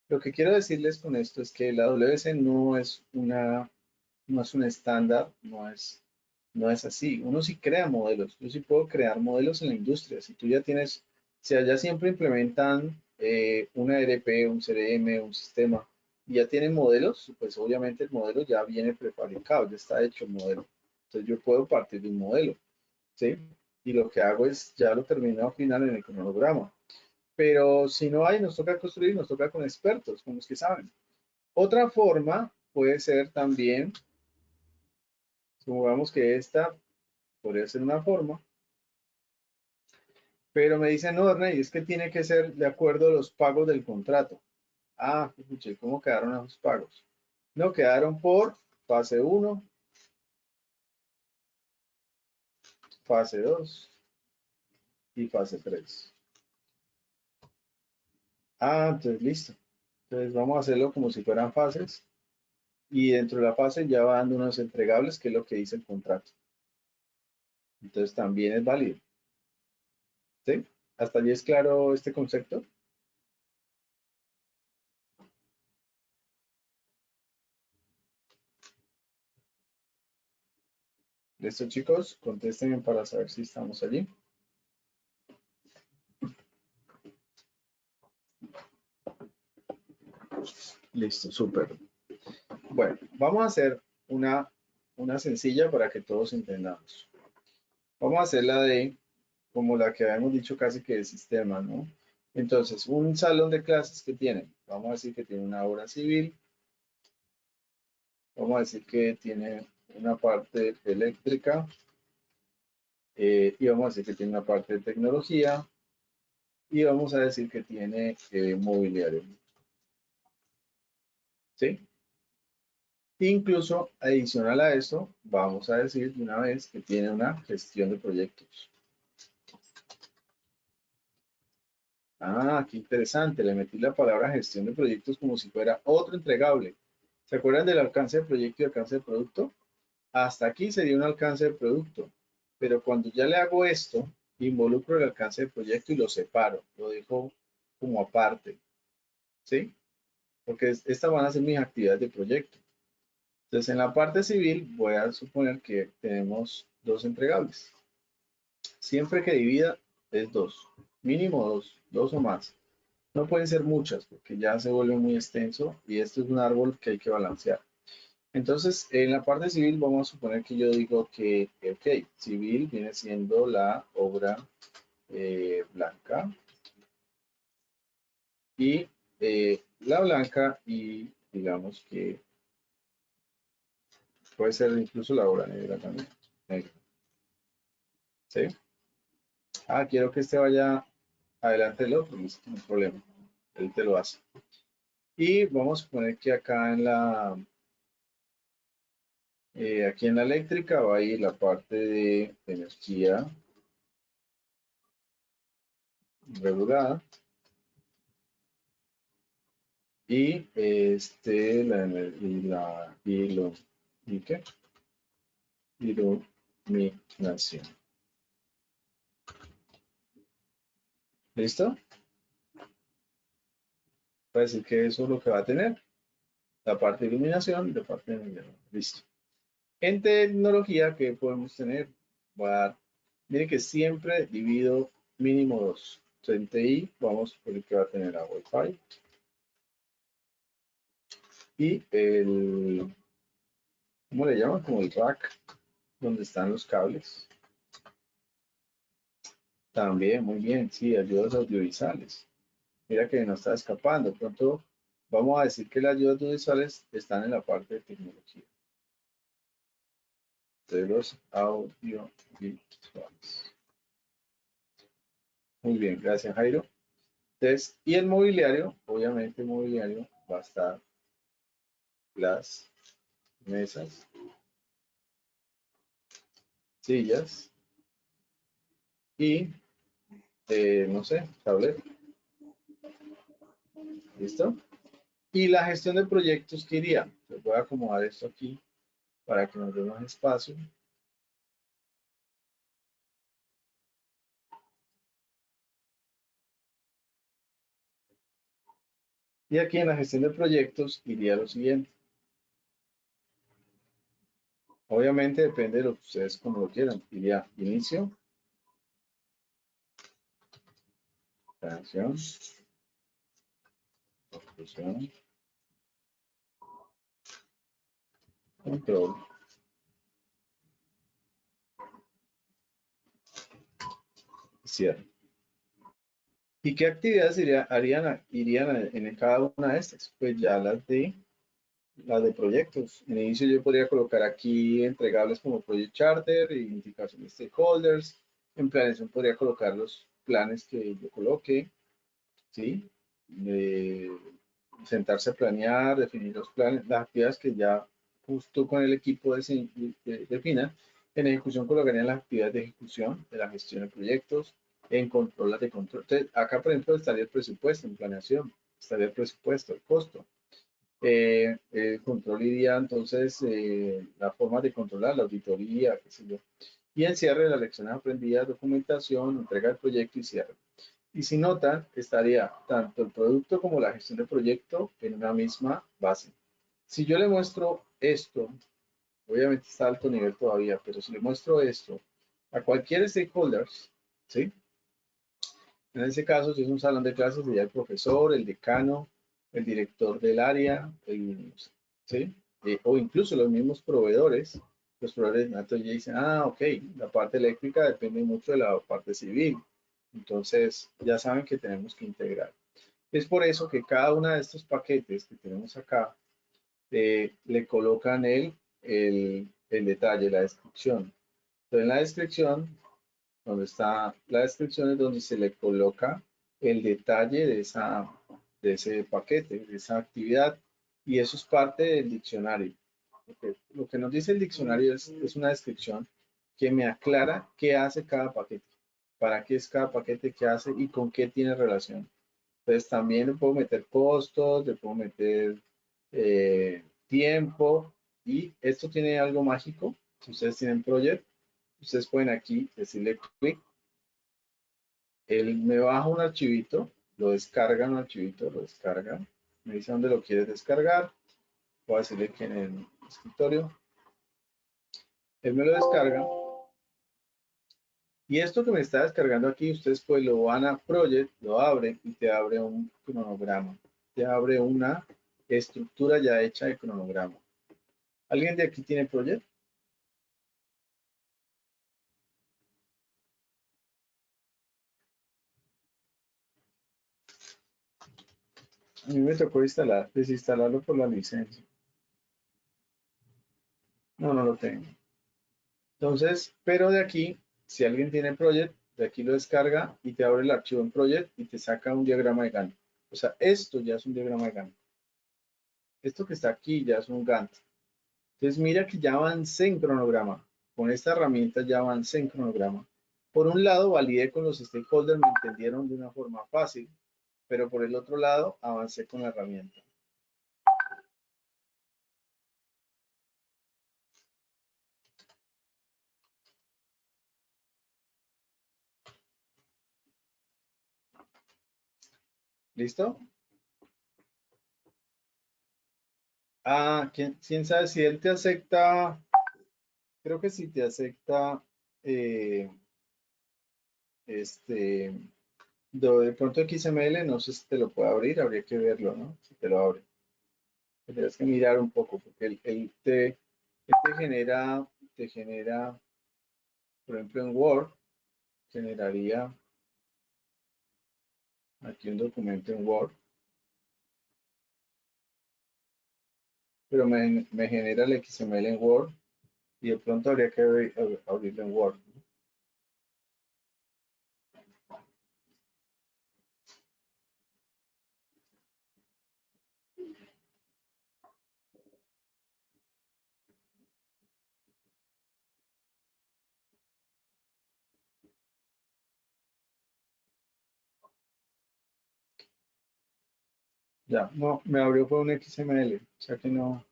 Lo que quiero decirles con esto es que la WC no es un estándar, no es así. Uno sí crea modelos. Yo sí puedo crear modelos en la industria. Si tú ya tienes, si allá siempre implementan una ERP, un CRM, un sistema, y ya tienen modelos, pues obviamente el modelo ya viene prefabricado, ya está hecho el modelo. Entonces yo puedo partir de un modelo, ¿sí? Y lo que hago es ya lo termino al final en el cronograma. Pero si no hay, nos toca construir, nos toca con expertos, con los que saben. Otra forma puede ser también, supongamos que esta podría ser una forma, pero me dicen, no, Ernest, es que tiene que ser de acuerdo a los pagos del contrato. Ah, escuché, ¿cómo quedaron esos pagos? No, quedaron por fase 1, fase 2 y fase 3. Ah, entonces listo. Entonces vamos a hacerlo como si fueran fases y dentro de la fase ya van dando unos entregables, que es lo que dice el contrato. Entonces también es válido. ¿Sí? ¿Hasta allí es claro este concepto? Listo, chicos, contéstenme para saber si estamos allí. Listo, súper. Bueno, vamos a hacer una sencilla para que todos entendamos. Vamos a hacer la de, como la que habíamos dicho casi que de sistema, ¿no? Entonces, un salón de clases que tiene, vamos a decir que tiene una obra civil, vamos a decir que tiene una parte eléctrica, y vamos a decir que tiene una parte de tecnología, y vamos a decir que tiene mobiliario, ¿sí? Incluso adicional a esto, vamos a decir de una vez que tiene una gestión de proyectos. Ah, qué interesante. Le metí la palabra gestión de proyectos como si fuera otro entregable. ¿Se acuerdan del alcance de proyecto y alcance de producto? Hasta aquí sería un alcance de producto. Pero cuando ya le hago esto, involucro el alcance de proyecto y lo separo. Lo dejo como aparte. ¿Sí? Porque estas van a ser mis actividades de proyecto. Entonces, en la parte civil voy a suponer que tenemos dos entregables. Siempre que divida es dos. Mínimo dos o más. No pueden ser muchas porque ya se vuelve muy extenso y esto es un árbol que hay que balancear. Entonces, en la parte civil vamos a suponer que yo digo que, ok, civil viene siendo la obra blanca y la blanca y digamos que puede ser incluso la obra negra también. Negra, ¿sí? Ah, quiero que este vaya adelante del otro, listo, no hay problema. Él te lo hace. Y vamos a suponer que acá en aquí en la eléctrica va a ir la parte de energía regulada y ¿y qué? Iluminación. ¿Listo? Va a decir que eso es lo que va a tener la parte de iluminación y la parte de energía. Listo. En tecnología, ¿qué podemos tener? Voy a dar, miren que siempre divido mínimo dos. En TI, vamos por el que va a tener a Wi-Fi y ¿cómo le llaman? Como el rack, donde están los cables. También, muy bien, sí, ayudas audiovisuales. Mira que no está escapando. Pronto vamos a decir que las ayudas audiovisuales están en la parte de tecnología. De los audiovisuales. Muy bien, gracias Jairo. Entonces, y el mobiliario, obviamente el mobiliario va a estar las mesas, sillas y, no sé, tablero. ¿Listo? Y la gestión de proyectos, ¿qué iría? Les voy a acomodar esto aquí para que nos dé más espacio. Y aquí en la gestión de proyectos iría lo siguiente. Obviamente depende de lo que ustedes como lo quieran. Iría inicio, creación, conclusión, control, cierre. ¿Y qué actividades irían en cada una de estas? Pues ya las de proyectos. En inicio yo podría colocar aquí entregables como Project Charter, indicación de stakeholders. En planeación podría colocar los planes que yo coloque, ¿sí? Sentarse a planear, definir los planes, las actividades que ya justo con el equipo defina. En ejecución colocarían las actividades de ejecución, de la gestión de proyectos, en control las de control. Entonces, acá, por ejemplo, estaría el presupuesto en planeación, estaría el presupuesto, el costo. Control iría entonces la forma de controlar, la auditoría, qué sé yo. Y el cierre de las lecciones aprendidas, documentación, entrega del proyecto y cierre. Y si notan, estaría tanto el producto como la gestión de proyecto en una misma base. Si yo le muestro esto, obviamente está a alto nivel todavía, pero si le muestro esto a cualquier stakeholder, ¿sí? En ese caso, si es un salón de clases, sería el profesor, el decano, el director del área, ¿sí? O incluso los mismos proveedores. Los proveedores entonces ya dicen, ah, ok, la parte eléctrica depende mucho de la parte civil. Entonces, ya saben que tenemos que integrar. Es por eso que cada uno de estos paquetes que tenemos acá, le colocan el detalle, la descripción. Entonces, en la descripción, donde está la descripción es donde se le coloca el detalle de ese paquete, de esa actividad, y eso es parte del diccionario. Lo que nos dice el diccionario es una descripción que me aclara qué hace cada paquete, para qué es cada paquete, qué hace y con qué tiene relación. Entonces también le puedo meter costos, le puedo meter tiempo, y esto tiene algo mágico. Si ustedes tienen Project, ustedes pueden aquí decirle clic, él me baja un archivito, lo descarga un archivito, lo descarga, me dice dónde lo quieres descargar, voy a decirle que en el escritorio, él me lo descarga, y esto que me está descargando aquí, ustedes pues lo van a Project, lo abren y te abre un cronograma, te abre una estructura ya hecha de cronograma. ¿Alguien de aquí tiene Project? A mí me tocó desinstalarlo por la licencia. No, no lo tengo. Entonces, pero de aquí, si alguien tiene Project, de aquí lo descarga y te abre el archivo en Project y te saca un diagrama de Gantt. O sea, esto ya es un diagrama de Gantt. Esto que está aquí ya es un Gantt. Entonces, mira que ya avancé en cronograma. Con esta herramienta ya avancé en cronograma. Por un lado, validé con los stakeholders, me entendieron de una forma fácil, pero por el otro lado, avancé con la herramienta. ¿Listo? Ah, ¿quién sabe si él te acepta? Creo que si te acepta, este, de pronto XML, no sé si te lo puede abrir, habría que verlo, ¿no? Si te lo abre. Tendrías que mirar un poco, porque él te genera, por ejemplo, en Word, generaría aquí un documento en Word. pero me genera el XML en Word y de pronto habría que abrirlo en Word. Ya, no, me abrió fue un XML, o sea que no,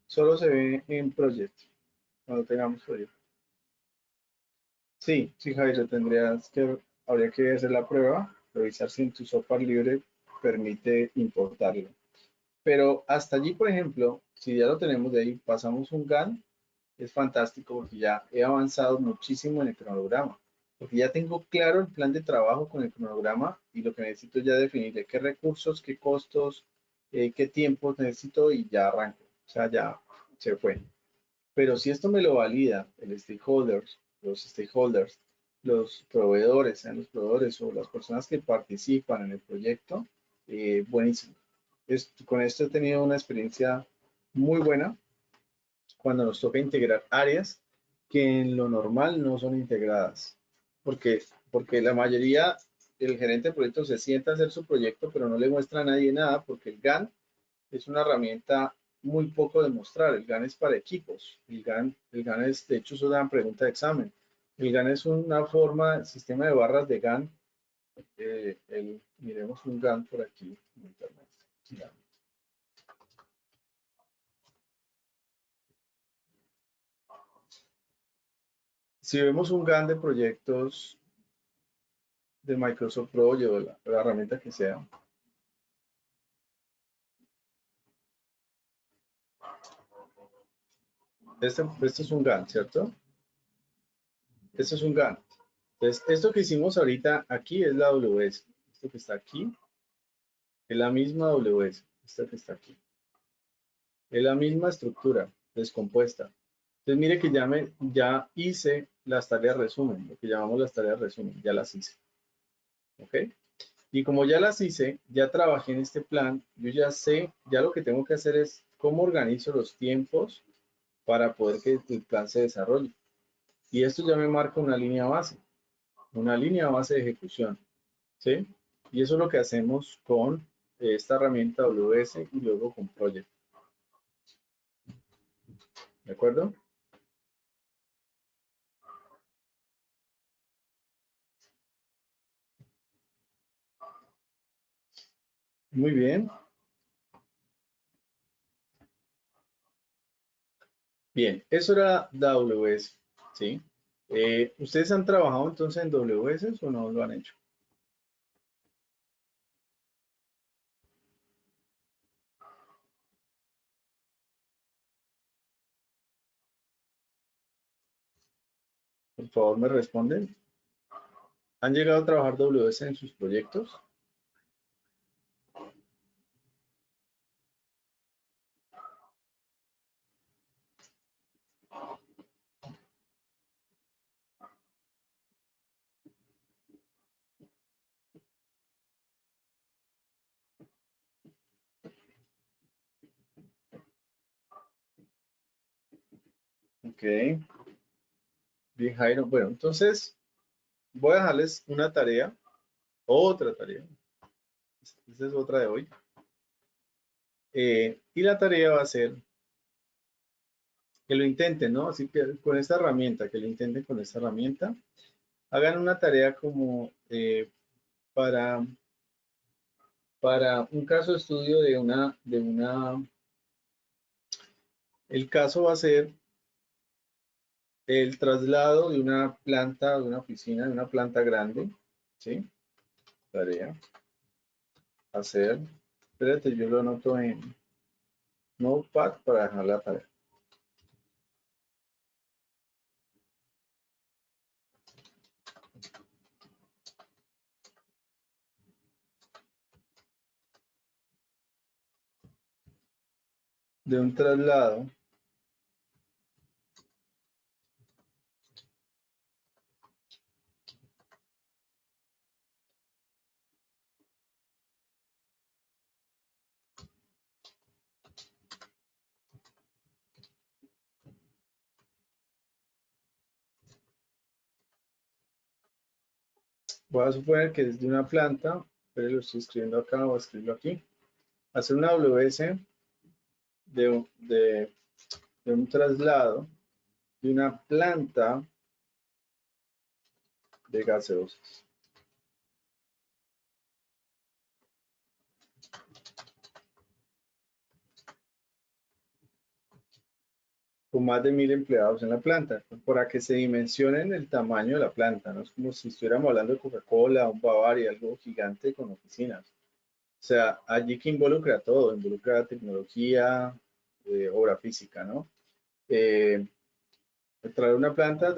solo se ve en Project, cuando tengamos Project. Sí, sí, Jairo, habría que hacer la prueba, revisar si en tu software libre permite importarlo. Pero hasta allí, por ejemplo, si ya lo tenemos de ahí, pasamos un GAN, es fantástico porque ya he avanzado muchísimo en el cronograma, porque ya tengo claro el plan de trabajo con el cronograma y lo que necesito ya definir de qué recursos, qué costos, qué tiempos necesito y ya arranco. O sea, ya se fue. Pero si esto me lo valida los stakeholders, los proveedores, sean los proveedores o las personas que participan en el proyecto, buenísimo. Con esto he tenido una experiencia muy buena cuando nos toca integrar áreas que en lo normal no son integradas. Porque, porque la mayoría, el gerente de proyecto se sienta a hacer su proyecto, pero no le muestra a nadie nada, porque el GAN es una herramienta muy poco de mostrar. El GAN es para equipos. El GAN es, de hecho, es una pregunta de examen. El GAN es una forma, sistema de barras de GAN. Miremos un GAN por aquí en internet. GAN. Si vemos un GAN de proyectos de Microsoft Project o la herramienta que sea, este es un GAN, ¿cierto? Este es un GAN. Entonces, esto que hicimos ahorita aquí es la WS. Esto que está aquí es la misma WS. Esta que está aquí. Es la misma estructura descompuesta. Entonces, mire que ya hice las tareas resumen, lo que llamamos las tareas resumen, ya las hice. ¿Ok? Y como ya las hice, ya trabajé en este plan, yo ya sé, ya lo que tengo que hacer es cómo organizo los tiempos para poder que el plan se desarrolle. Y esto ya me marca una línea base de ejecución, ¿sí? Y eso es lo que hacemos con esta herramienta WS y luego con Project. ¿De acuerdo? Muy bien. Bien, eso era WS, ¿sí? ¿Ustedes han trabajado entonces en WS o no lo han hecho? Por favor, me responden. ¿Han llegado a trabajar WS en sus proyectos? Ok. Bien, Jairo. Bueno, entonces voy a dejarles una tarea, otra tarea. Esta es otra de hoy. Y la tarea va a ser que lo intenten, ¿no? Así que con esta herramienta, que lo intenten con esta herramienta. Hagan una tarea como para, para un caso de estudio el caso va a ser el traslado de una planta, de una oficina, de una planta grande, ¿sí? Tarea, hacer, espérate, yo lo anoto en Notepad para dejar la tarea. De un traslado Voy a suponer que es de una planta, pero lo estoy escribiendo acá, voy a escribirlo aquí. Hacer una WS de un traslado de una planta de gaseosas. Con más de 1000 empleados en la planta, para que se dimensionen el tamaño de la planta, ¿no? Es como si estuviéramos hablando de Coca-Cola, un Bavaria, algo gigante con oficinas. O sea, allí que involucra todo, involucra tecnología, obra física, ¿no? Traer una planta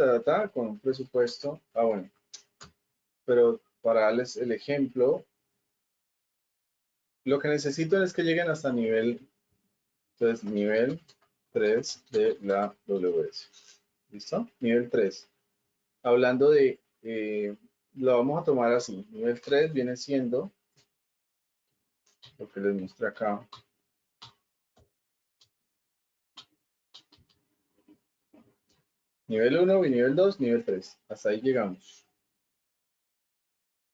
con un presupuesto, bueno, pero para darles el ejemplo, lo que necesito es que lleguen hasta nivel, entonces nivel 3 de la WS. ¿Listo? Nivel 3. Hablando de, lo vamos a tomar así. Nivel 3 viene siendo lo que les mostré acá. Nivel 1 y nivel 2, nivel 3. Hasta ahí llegamos.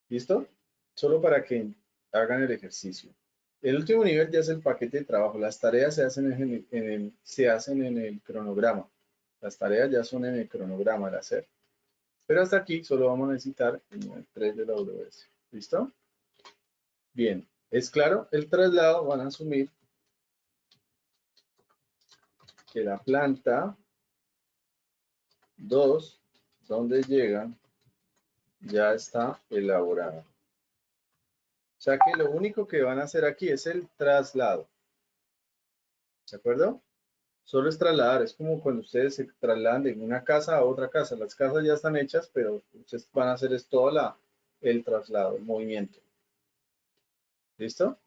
¿Listo? Solo para que hagan el ejercicio. El último nivel ya es el paquete de trabajo. Las tareas se hacen en el cronograma. Las tareas ya son en el cronograma de hacer. Pero hasta aquí solo vamos a necesitar el nivel 3 de la AWS. ¿Listo? Bien. ¿Es claro? El traslado van a asumir que la planta 2, donde llegan, ya está elaborada. O sea que lo único que van a hacer aquí es el traslado. ¿De acuerdo? Solo es trasladar, es como cuando ustedes se trasladan de una casa a otra casa. Las casas ya están hechas, pero ustedes van a hacer es todo el traslado, el movimiento. ¿Listo?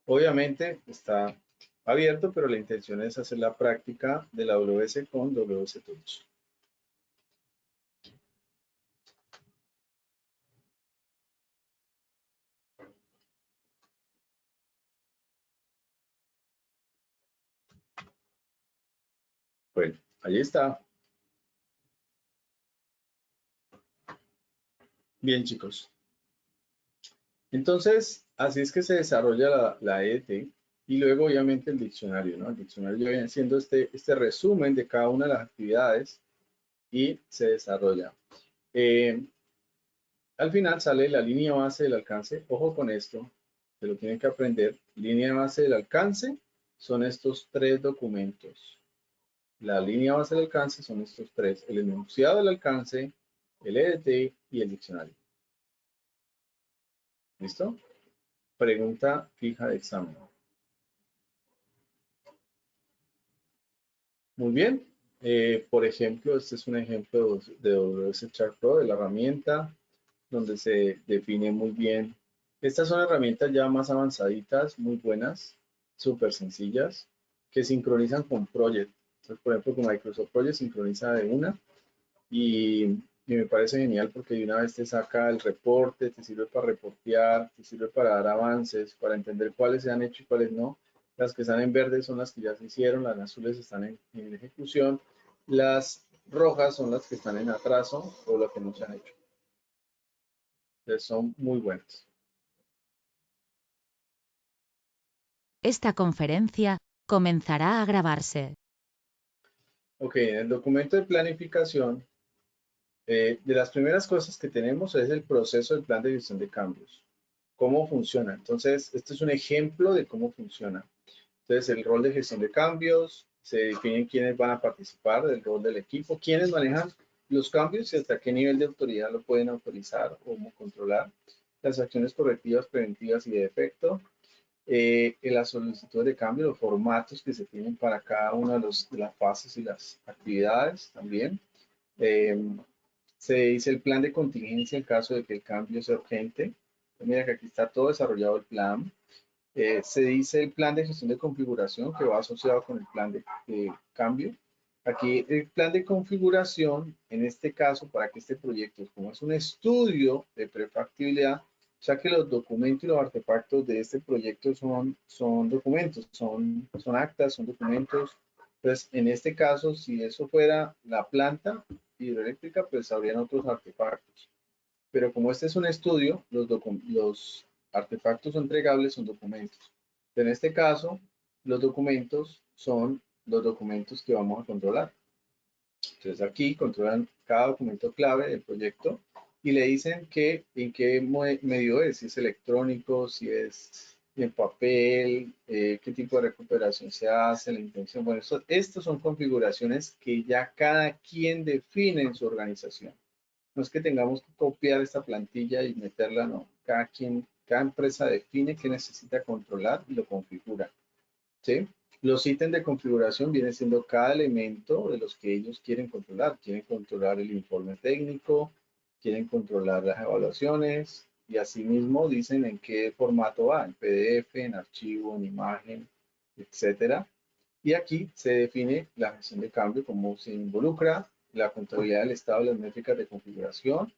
Obviamente está abierto, pero la intención es hacer la práctica de la WS con WS Touch. Bueno, ahí está. Bien, chicos. Entonces, así es que se desarrolla la EDT y luego obviamente el diccionario, ¿no? El diccionario ya viene siendo este resumen de cada una de las actividades y se desarrolla. Al final sale la línea base del alcance. Ojo con esto, se lo tienen que aprender. Línea base del alcance son estos 3 documentos. La línea base del alcance son estos 3. El enunciado del alcance, el EDT y el diccionario. ¿Listo? Pregunta fija de examen. Muy bien. Por ejemplo, este es un ejemplo de WS Chart Pro, de la herramienta, donde se define muy bien. Estas son herramientas ya más avanzaditas, muy buenas, súper sencillas, que sincronizan con Project. Entonces, por ejemplo, con Microsoft Project sincroniza de una y me parece genial porque de una vez te saca el reporte, te sirve para reportear, te sirve para dar avances, para entender cuáles se han hecho y cuáles no. Las que están en verde son las que ya se hicieron, las azules están en ejecución, las rojas son las que están en atraso o las que no se han hecho. Entonces son muy buenas. Esta conferencia comenzará a grabarse. Ok, en el documento de planificación, de las primeras cosas que tenemos es el proceso del plan de gestión de cambios. ¿Cómo funciona? Entonces, este es un ejemplo de cómo funciona. Entonces, el rol de gestión de cambios, se definen quiénes van a participar del rol del equipo, quiénes manejan los cambios y hasta qué nivel de autoridad lo pueden autorizar o controlar, las acciones correctivas, preventivas y de efecto, las solicitudes de cambio, los formatos que se tienen para cada una de las fases y las actividades también. Se dice el plan de contingencia en caso de que el cambio sea urgente. Mira que aquí está todo desarrollado el plan. Se dice el plan de gestión de configuración que va asociado con el plan de cambio. Aquí el plan de configuración, en este caso, para que este proyecto, como es un estudio de prefactibilidad, o sea que los documentos y los artefactos de este proyecto son documentos, son actas, son documentos. Entonces, en este caso, si eso fuera la planta, hidroeléctrica, pues habrían otros artefactos. Pero como este es un estudio, los artefactos entregables son documentos. En este caso, los documentos son los documentos que vamos a controlar. Entonces aquí controlan cada documento clave del proyecto y le dicen que en qué medio es, si es electrónico, si es en papel, qué tipo de recuperación se hace, la intención. Bueno, estas son configuraciones que ya cada quien define en su organización. No es que tengamos que copiar esta plantilla y meterla, no. Cada empresa define qué necesita controlar y lo configura. ¿Sí? Los ítems de configuración vienen siendo cada elemento de los que ellos quieren controlar. Quieren controlar el informe técnico, quieren controlar las evaluaciones y asimismo dicen en qué formato va, en PDF, en archivo, en imagen, etcétera. Y aquí se define la gestión de cambio, cómo se involucra la contabilidad del estado de las métricas de configuración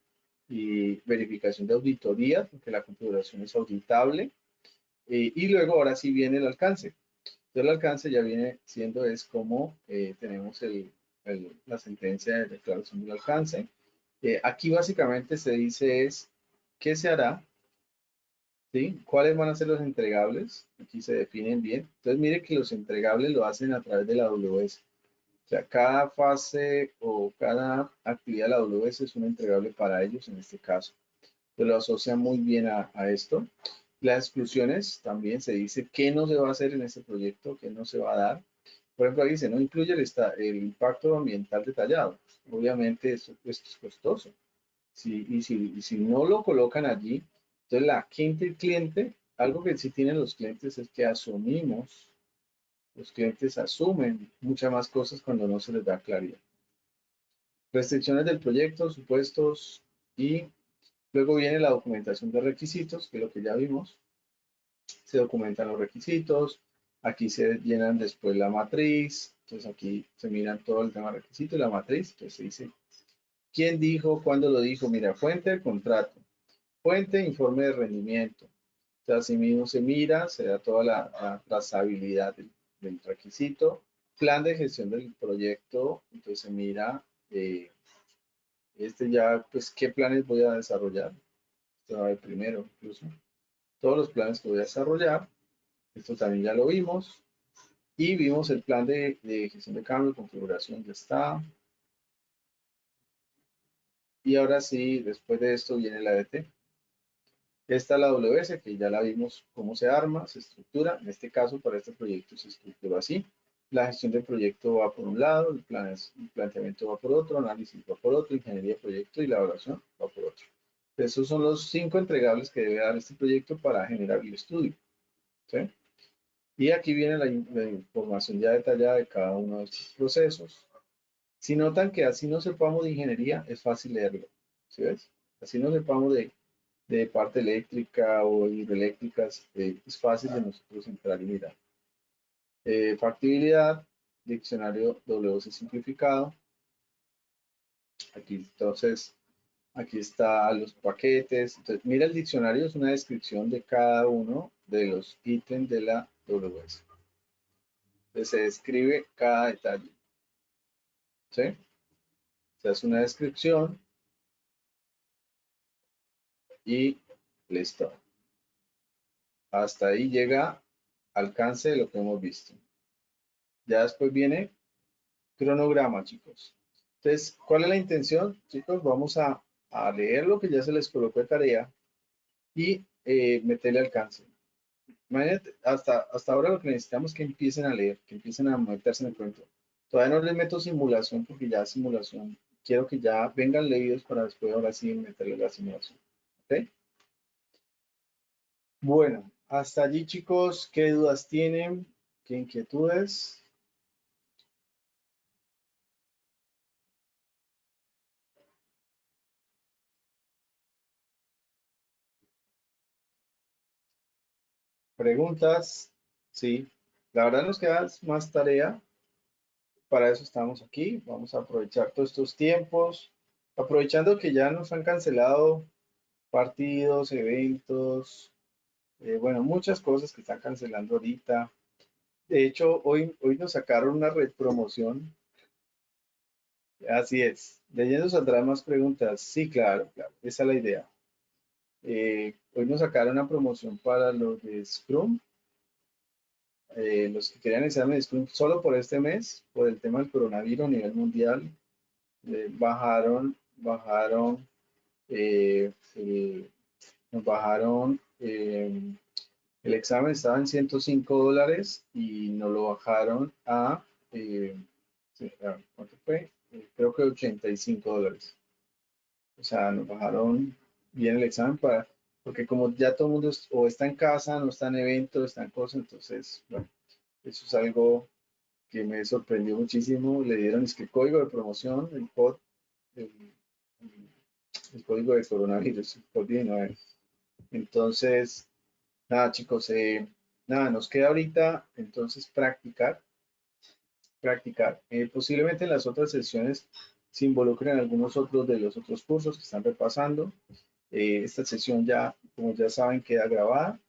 y verificación de auditoría, porque la configuración es auditable. Y luego ahora sí viene el alcance. El alcance ya viene siendo es como tenemos la sentencia de declaración del alcance. Aquí básicamente se dice es qué se hará, ¿sí? ¿Cuáles van a ser los entregables? Aquí se definen bien. Entonces mire que los entregables lo hacen a través de la AWS. O sea, cada fase o cada actividad de la AWS es un entregable para ellos en este caso. Se lo asocia muy bien a esto. Las exclusiones también se dice qué no se va a hacer en este proyecto, qué no se va a dar. Por ejemplo, ahí dice, no incluye el impacto ambiental detallado. Obviamente esto es costoso. Y si no lo colocan allí, entonces la gente, el cliente, algo que sí tienen los clientes es que los clientes asumen muchas más cosas cuando no se les da claridad. Restricciones del proyecto, supuestos y luego viene la documentación de requisitos, que es lo que ya vimos. Se documentan los requisitos, aquí se llenan después la matriz, entonces aquí se miran todo el tema de requisitos y la matriz, entonces se dice quién dijo, cuándo lo dijo, mira, fuente del contrato, fuente, informe de rendimiento, o sea, así mismo se mira, se da toda la trazabilidad del requisito, plan de gestión del proyecto, entonces se mira, ya, pues, qué planes voy a desarrollar, esto va a ver primero incluso, todos los planes que voy a desarrollar, esto también ya lo vimos, y vimos el plan de gestión de cambio, configuración, ya está. Y ahora sí, después de esto viene la ADT. Esta es la WS, que ya la vimos cómo se arma, se estructura. En este caso, para este proyecto se estructuró así. La gestión del proyecto va por un lado, el planteamiento va por otro, análisis va por otro, ingeniería de proyecto y la evaluación va por otro. Esos son los 5 entregables que debe dar este proyecto para generar el estudio. ¿Sí? Y aquí viene la información ya detallada de cada uno de estos procesos. Si notan que así no sepamos de ingeniería, es fácil leerlo. ¿Sí ves? Así no sepamos de parte eléctrica o hidroeléctricas, es fácil de nosotros entrar y mirar. Factibilidad, diccionario WC simplificado. Aquí entonces, aquí están los paquetes. Entonces, mira el diccionario, es una descripción de cada uno de los ítems de la WS. Entonces se describe cada detalle. ¿Sí? Se hace una descripción y listo. Hasta ahí llega alcance de lo que hemos visto. Ya después viene cronograma, chicos. Entonces, ¿cuál es la intención? Chicos, vamos a leer lo que ya se les colocó de tarea y meterle alcance. Imagínate, hasta ahora lo que necesitamos es que empiecen a leer, que empiecen a meterse en el cuento. Todavía no les meto simulación porque ya simulación, quiero que ya vengan leídos para después ahora sí meterle la simulación. ¿Ok? Bueno, hasta allí, chicos, ¿qué dudas tienen? ¿Qué inquietudes? ¿Preguntas? Sí. La verdad nos queda más tarea. Para eso estamos aquí. Vamos a aprovechar todos estos tiempos. Aprovechando que ya nos han cancelado partidos, eventos, bueno, muchas cosas que están cancelando ahorita. De hecho, hoy nos sacaron una red promoción Así es. Leyendo saldrán más preguntas. Sí, claro, claro. Esa es la idea. Hoy nos sacaron una promoción para los de Scrum. Los que querían examen de Scrum solo por este mes, por el tema del coronavirus a nivel mundial, bajaron, nos bajaron, el examen estaba en $105 y nos lo bajaron a, sí, ¿cuánto fue? Creo que $85. O sea, nos bajaron bien el examen porque como ya todo el mundo o está en casa, no está en eventos, está en cosas, entonces, bueno, eso es algo que me sorprendió muchísimo. Le dieron es que el código de promoción, el, el código de coronavirus, el COVID-19. Entonces, nada, chicos, nada, nos queda ahorita entonces practicar. Posiblemente en las otras sesiones se involucren algunos otros de los otros cursos que están repasando. Esta sesión ya, como ya saben, queda grabada